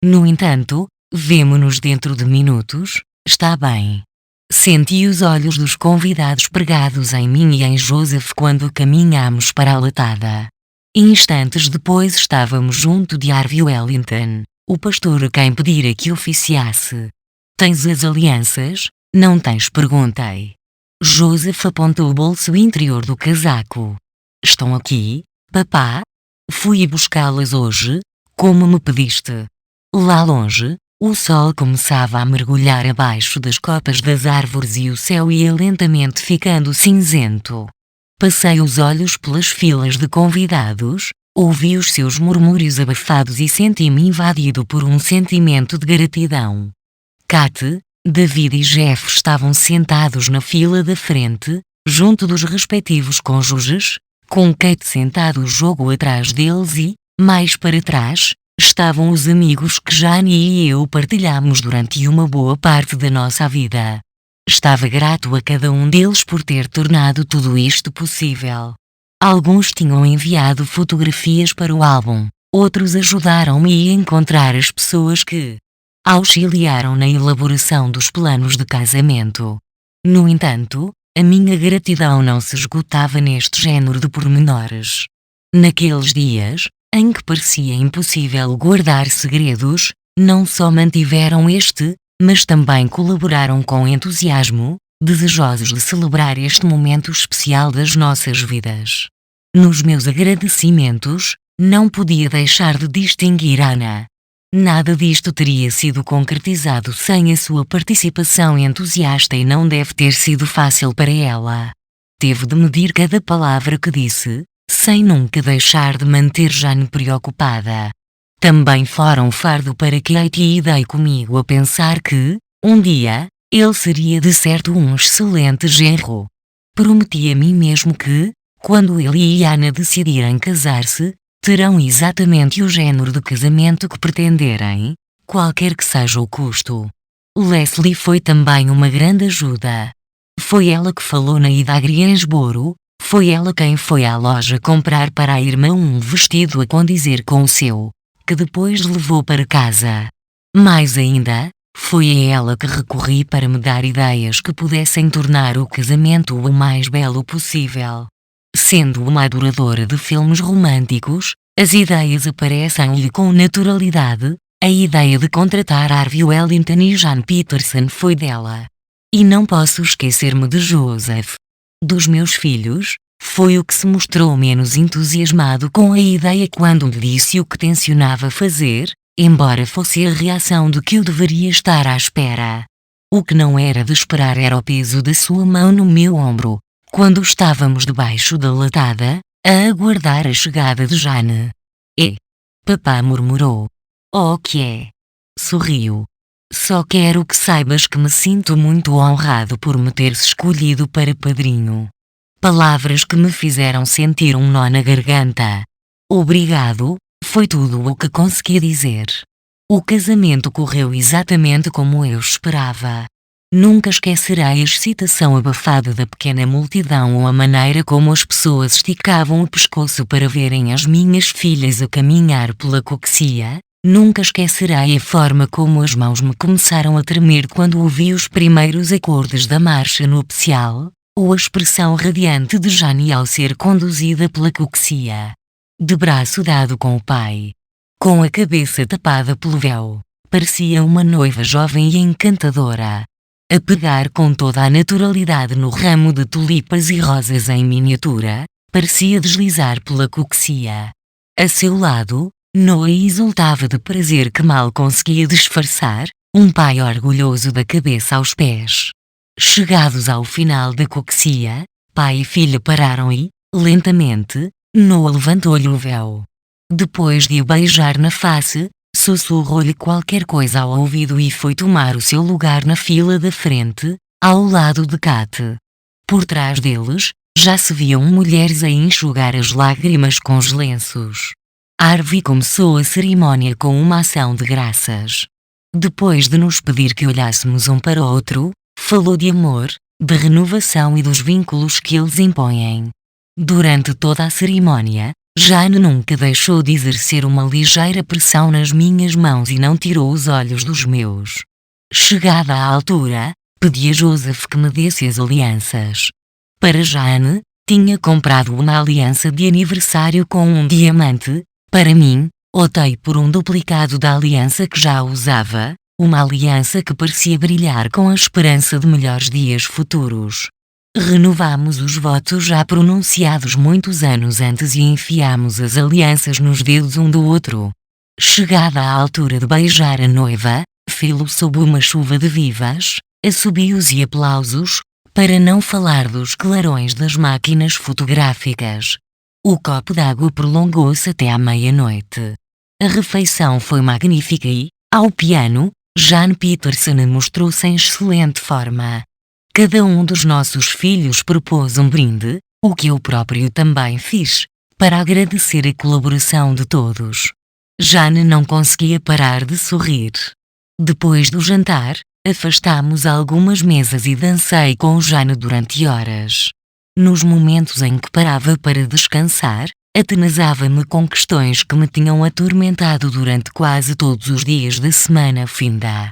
No entanto, vemo-nos dentro de minutos, está bem. Senti os olhos dos convidados pregados em mim e em Joseph quando caminhámos para a latada. Instantes depois estávamos junto de Harvey Wellington, o pastor a quem pedira que oficiasse. Tens as alianças? Não tens? Perguntei. Joseph apontou o bolso interior do casaco. Estão aqui, papá? Fui buscá-las hoje, como me pediste. Lá longe, o sol começava a mergulhar abaixo das copas das árvores e o céu ia lentamente ficando cinzento. Passei os olhos pelas filas de convidados, ouvi os seus murmúrios abafados e senti-me invadido por um sentimento de gratidão. Kate, David e Jeff estavam sentados na fila da frente, junto dos respectivos cônjuges, com Kate sentado o jogo atrás deles e, mais para trás, estavam os amigos que Jane e eu partilhámos durante uma boa parte da nossa vida. Estava grato a cada um deles por ter tornado tudo isto possível. Alguns tinham enviado fotografias para o álbum, outros ajudaram-me a encontrar as pessoas que auxiliaram na elaboração dos planos de casamento. No entanto, a minha gratidão não se esgotava neste género de pormenores. Naqueles dias, em que parecia impossível guardar segredos, não só mantiveram este, mas também colaboraram com entusiasmo, desejosos de celebrar este momento especial das nossas vidas. Nos meus agradecimentos, não podia deixar de distinguir Ana. Nada disto teria sido concretizado sem a sua participação entusiasta e não deve ter sido fácil para ela. Teve de medir cada palavra que disse, sem nunca deixar de manter Jane preocupada. Também fora um fardo para Kate e dei comigo a pensar que, um dia, ele seria de certo um excelente genro. Prometi a mim mesmo que, quando ele e Ana decidirem casar-se, terão exatamente o género de casamento que pretenderem, qualquer que seja o custo. Leslie foi também uma grande ajuda. Foi ela que falou na ida a Greensboro, foi ela quem foi à loja comprar para a irmã um vestido a condizer com o seu, que depois levou para casa. Mais ainda, foi a ela que recorri para me dar ideias que pudessem tornar o casamento o mais belo possível. Sendo uma adoradora de filmes românticos, as ideias aparecem-lhe com naturalidade. A ideia de contratar Harvey Wellington e Jane Peterson foi dela. E não posso esquecer-me de Joseph. Dos meus filhos, foi o que se mostrou menos entusiasmado com a ideia quando me disse o que tencionava fazer, embora fosse a reação de que eu deveria estar à espera. O que não era de esperar era o peso da sua mão no meu ombro, quando estávamos debaixo da latada, a aguardar a chegada de Jane. Papá murmurou. Oh, que é? Sorriu. Só quero que saibas que me sinto muito honrado por me teres escolhido para padrinho. Palavras que me fizeram sentir um nó na garganta. Obrigado, foi tudo o que consegui dizer. O casamento correu exatamente como eu esperava. Nunca esquecerei a excitação abafada da pequena multidão ou a maneira como as pessoas esticavam o pescoço para verem as minhas filhas a caminhar pela coxia. Nunca esquecerei a forma como as mãos me começaram a tremer quando ouvi os primeiros acordes da marcha nupcial, ou a expressão radiante de Jane ao ser conduzida pela coxia. De braço dado com o pai. Com a cabeça tapada pelo véu, parecia uma noiva jovem e encantadora. A pegar com toda a naturalidade no ramo de tulipas e rosas em miniatura, parecia deslizar pela coxia. A seu lado, Noah exultava de prazer que mal conseguia disfarçar, um pai orgulhoso da cabeça aos pés. Chegados ao final da coxia, pai e filha pararam e, lentamente, Noah levantou-lhe o véu. Depois de o beijar na face, sussurrou-lhe qualquer coisa ao ouvido e foi tomar o seu lugar na fila da frente, ao lado de Kate. Por trás deles, já se viam mulheres a enxugar as lágrimas com os lenços. Harvey começou a cerimónia com uma ação de graças. Depois de nos pedir que olhássemos um para o outro, falou de amor, de renovação e dos vínculos que eles impõem. Durante toda a cerimónia, Jane nunca deixou de exercer uma ligeira pressão nas minhas mãos e não tirou os olhos dos meus. Chegada à altura, pedi a Joseph que me desse as alianças. Para Jane, tinha comprado uma aliança de aniversário com um diamante. Para mim, optei por um duplicado da aliança que já usava, uma aliança que parecia brilhar com a esperança de melhores dias futuros. Renovamos os votos já pronunciados muitos anos antes e enfiamos as alianças nos dedos um do outro. Chegada à altura de beijar a noiva, fê-lo sob uma chuva de vivas, assobios e aplausos, para não falar dos clarões das máquinas fotográficas. O copo d'água prolongou-se até à meia-noite. A refeição foi magnífica e, ao piano, Jane Peterson mostrou-se em excelente forma. Cada um dos nossos filhos propôs um brinde, o que eu próprio também fiz, para agradecer a colaboração de todos. Jane não conseguia parar de sorrir. Depois do jantar, afastámos algumas mesas e dancei com Jane durante horas. Nos momentos em que parava para descansar, Atenazava-me com questões que me tinham atormentado durante quase todos os dias da semana finda.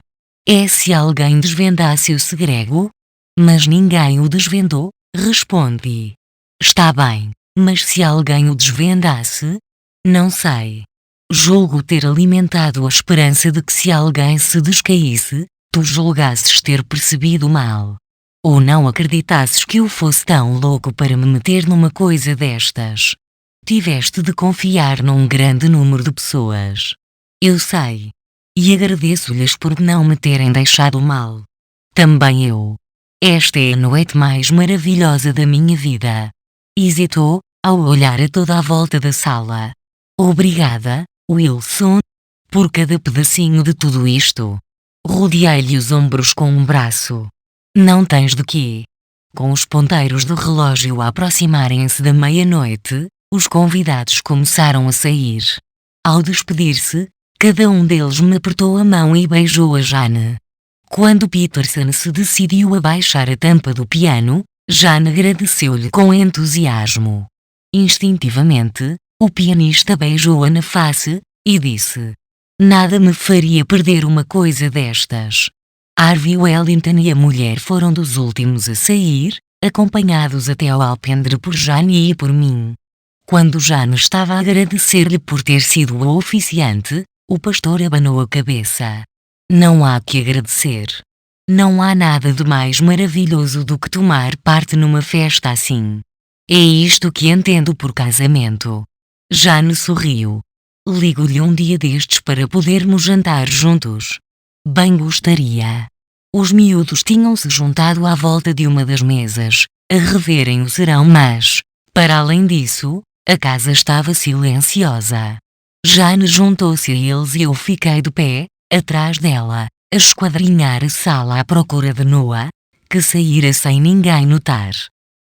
É se alguém desvendasse o segredo? Mas ninguém o desvendou, respondi. Está bem, mas se alguém o desvendasse? Não sei. Julgo ter alimentado a esperança de que se alguém se descaísse, tu julgasses ter percebido mal. Ou não acreditasses que eu fosse tão louco para me meter numa coisa destas. Tiveste de confiar num grande número de pessoas. Eu sei. E agradeço-lhes por não me terem deixado mal. Também eu. Esta é a noite mais maravilhosa da minha vida. Hesitou, ao olhar a toda a volta da sala. Obrigada, Wilson, por cada pedacinho de tudo isto. Rodeei-lhe os ombros com um braço. Não tens de quê. Com os ponteiros do relógio a aproximarem-se da meia-noite, os convidados começaram a sair. Ao despedir-se, cada um deles me apertou a mão e beijou a Jane. Quando Peterson se decidiu a baixar a tampa do piano, Jane agradeceu-lhe com entusiasmo. Instintivamente, o pianista beijou-a na face, e disse: Nada me faria perder uma coisa destas. Harvey Wellington e a mulher foram dos últimos a sair, acompanhados até ao alpendre por Jane e por mim. Quando Jane estava a agradecer-lhe por ter sido o oficiante, o pastor abanou a cabeça. Não há que agradecer. Não há nada de mais maravilhoso do que tomar parte numa festa assim. É isto que entendo por casamento. Jane sorriu. Ligo-lhe um dia destes para podermos jantar juntos. Bem gostaria. Os miúdos tinham-se juntado à volta de uma das mesas, a reverem o serão, mas, para além disso, a casa estava silenciosa. Jane juntou-se a eles e eu fiquei de pé, atrás dela, a esquadrinhar a sala à procura de Noah, que saíra sem ninguém notar.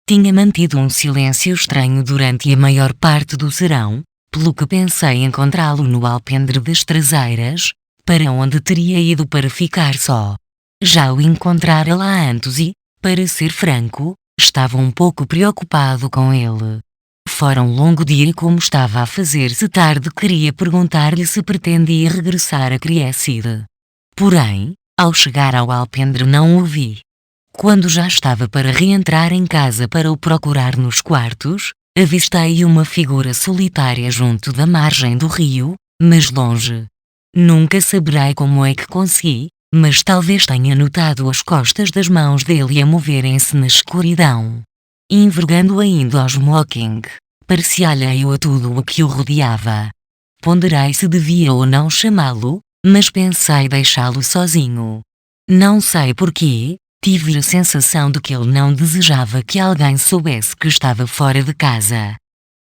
Tinha mantido um silêncio estranho durante a maior parte do serão, pelo que pensei encontrá-lo no alpendre das traseiras, para onde teria ido para ficar só. Já o encontrara lá antes e, para ser franco, estava um pouco preocupado com ele. Fora um longo dia e como estava a fazer-se tarde queria perguntar-lhe se pretendia regressar a Cresside. Porém, ao chegar ao alpendre não o vi. Quando já estava para reentrar em casa para o procurar nos quartos, avistei uma figura solitária junto da margem do rio, mas longe. Nunca saberei como é que consegui, mas talvez tenha notado as costas das mãos dele a moverem-se na escuridão. Envergando ainda ao smoking, parecia alheio a tudo o que o rodeava. Ponderei se devia ou não chamá-lo, mas pensei deixá-lo sozinho. Não sei porquê, tive a sensação de que ele não desejava que alguém soubesse que estava fora de casa.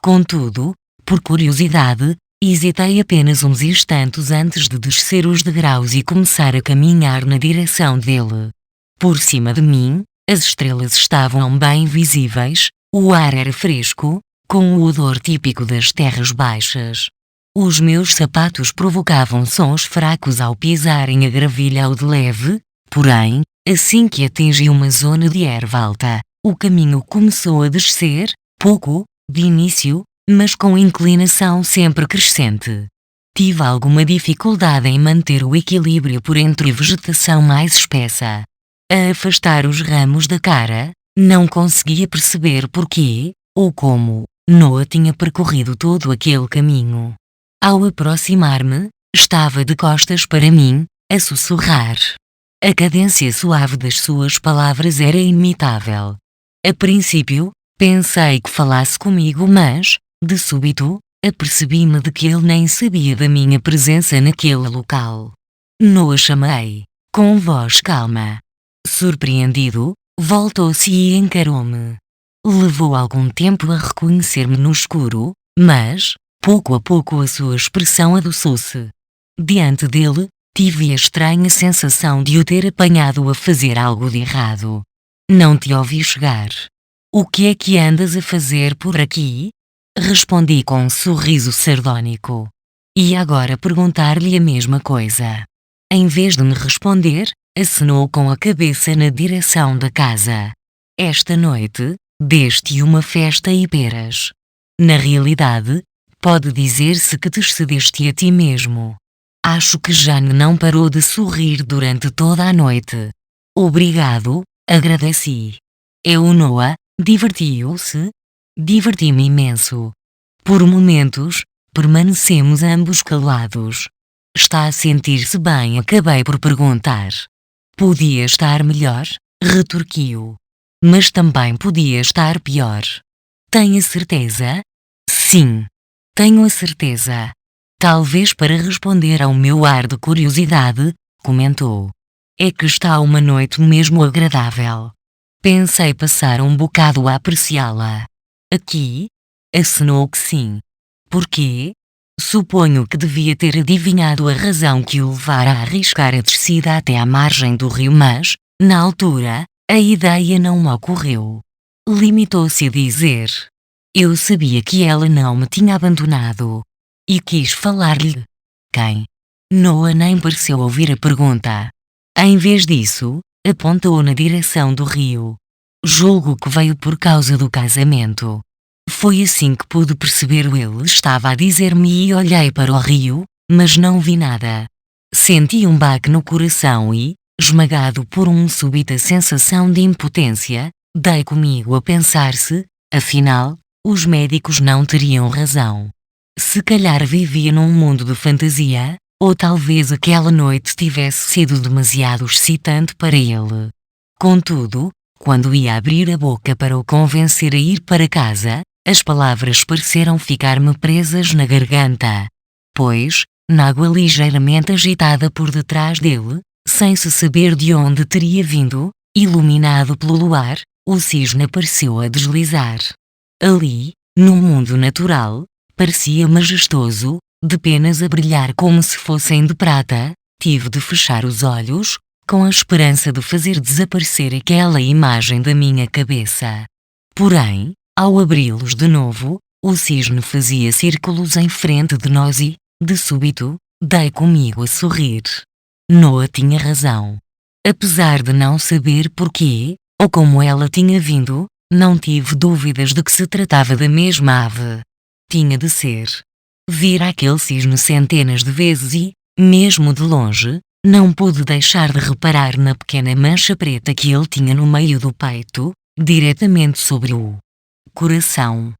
Contudo, por curiosidade, hesitei apenas uns instantes antes de descer os degraus e começar a caminhar na direção dele. Por cima de mim, as estrelas estavam bem visíveis, o ar era fresco, com o odor típico das terras baixas. Os meus sapatos provocavam sons fracos ao pisarem a gravilha ao de leve, porém, assim que atingi uma zona de erva alta, o caminho começou a descer, pouco, de início, mas com inclinação sempre crescente. Tive alguma dificuldade em manter o equilíbrio por entre a vegetação mais espessa. A afastar os ramos da cara, não conseguia perceber porquê, ou como, Noah tinha percorrido todo aquele caminho. Ao aproximar-me, estava de costas para mim, a sussurrar. A cadência suave das suas palavras era imitável. A princípio, pensei que falasse comigo, mas, de súbito, apercebi-me de que ele nem sabia da minha presença naquele local. Noah, chamei, com voz calma. Surpreendido, voltou-se e encarou-me. Levou algum tempo a reconhecer-me no escuro, mas, pouco a pouco a sua expressão adoçou-se. Diante dele, tive a estranha sensação de o ter apanhado a fazer algo de errado. Não te ouvi chegar. O que é que andas a fazer por aqui? Respondi com um sorriso sardónico. E agora perguntar-lhe a mesma coisa. Em vez de me responder, acenou com a cabeça na direção da casa. Esta noite, deste uma festa e peras. Na realidade, pode dizer-se que te excedeste a ti mesmo. Acho que Jane não parou de sorrir durante toda a noite. Obrigado, agradeci. Noah, divertiu-se? Diverti-me imenso. Por momentos, permanecemos ambos calados. Está a sentir-se bem? Acabei por perguntar. Podia estar melhor, retorquiu. Mas também podia estar pior. Tem a certeza? Sim. Tenho a certeza. Talvez para responder ao meu ar de curiosidade, comentou. É que está uma noite mesmo agradável. Pensei passar um bocado a apreciá-la. Aqui? Acenou que sim. Porquê? Suponho que devia ter adivinhado a razão que o levara a arriscar a descida até à margem do rio, mas, na altura, a ideia não me ocorreu. Limitou-se a dizer. Eu sabia que ela não me tinha abandonado. E quis falar-lhe. Quem? Noah nem pareceu ouvir a pergunta. Em vez disso, apontou na direção do rio. Julgo que veio por causa do casamento. Foi assim que pude perceber. Ele estava a dizer-me e olhei para o rio, mas não vi nada. Senti um baque no coração e, esmagado por uma súbita sensação de impotência, dei comigo a pensar se, afinal, os médicos não teriam razão. Se calhar vivia num mundo de fantasia, ou talvez aquela noite tivesse sido demasiado excitante para ele. Contudo, quando ia abrir a boca para o convencer a ir para casa, as palavras pareceram ficar-me presas na garganta. Pois, na água ligeiramente agitada por detrás dele, sem se saber de onde teria vindo, iluminado pelo luar, o cisne pareceu a deslizar. Ali, no mundo natural, parecia majestoso, de penas a brilhar como se fossem de prata. Tive de fechar os olhos, com a esperança de fazer desaparecer aquela imagem da minha cabeça. Porém, ao abri-los de novo, o cisne fazia círculos em frente de nós e, de súbito, dei comigo a sorrir. Noah tinha razão. Apesar de não saber porquê, ou como ela tinha vindo, não tive dúvidas de que se tratava da mesma ave. Tinha de ser. Vira aquele cisne centenas de vezes e, mesmo de longe, não pude deixar de reparar na pequena mancha preta que ele tinha no meio do peito, diretamente sobre o coração.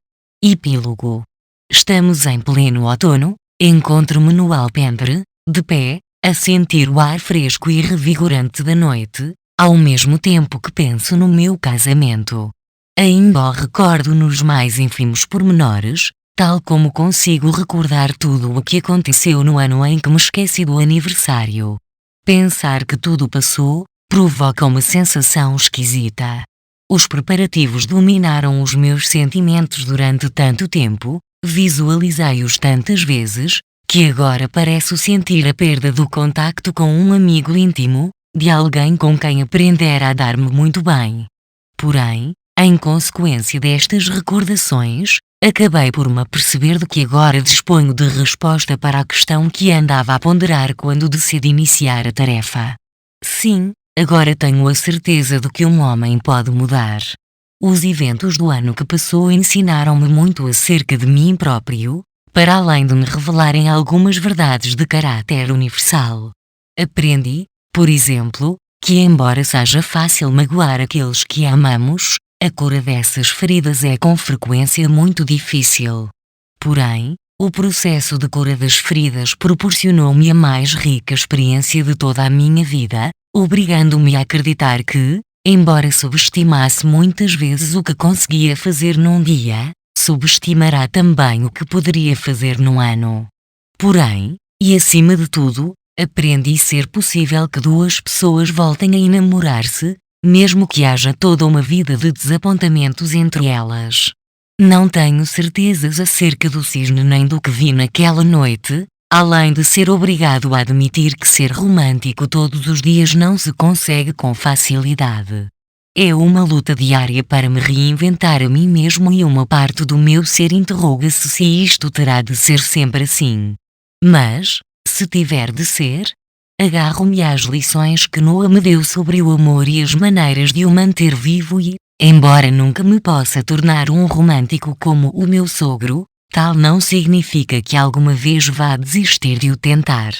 Epílogo. Estamos em pleno outono, encontro-me no alpendre, de pé, a sentir o ar fresco e revigorante da noite, ao mesmo tempo que penso no meu casamento. Ainda o recordo nos mais ínfimos pormenores, tal como consigo recordar tudo o que aconteceu no ano em que me esqueci do aniversário. Pensar que tudo passou, provoca uma sensação esquisita. Os preparativos dominaram os meus sentimentos durante tanto tempo, visualizei-os tantas vezes, que agora pareço sentir a perda do contacto com um amigo íntimo, de alguém com quem aprendera a dar-me muito bem. Porém, em consequência destas recordações, acabei por me aperceber de que agora disponho de resposta para a questão que andava a ponderar quando decidi iniciar a tarefa. Sim, agora tenho a certeza de que um homem pode mudar. Os eventos do ano que passou ensinaram-me muito acerca de mim próprio, para além de me revelarem algumas verdades de caráter universal. Aprendi, por exemplo, que embora seja fácil magoar aqueles que amamos, a cura dessas feridas é com frequência muito difícil. Porém, o processo de cura das feridas proporcionou-me a mais rica experiência de toda a minha vida, obrigando-me a acreditar que, embora subestimasse muitas vezes o que conseguia fazer num dia, subestimará também o que poderia fazer num ano. Porém, e acima de tudo, aprendi ser possível que duas pessoas voltem a enamorar-se, mesmo que haja toda uma vida de desapontamentos entre elas. Não tenho certezas acerca do cisne nem do que vi naquela noite, além de ser obrigado a admitir que ser romântico todos os dias não se consegue com facilidade. É uma luta diária para me reinventar a mim mesmo e uma parte do meu ser interroga-se se isto terá de ser sempre assim. Mas, se tiver de ser, agarro-me às lições que Noah me deu sobre o amor e as maneiras de o manter vivo e, Embora nunca me possa tornar um romântico como o meu sogro, tal não significa que alguma vez vá desistir de o tentar.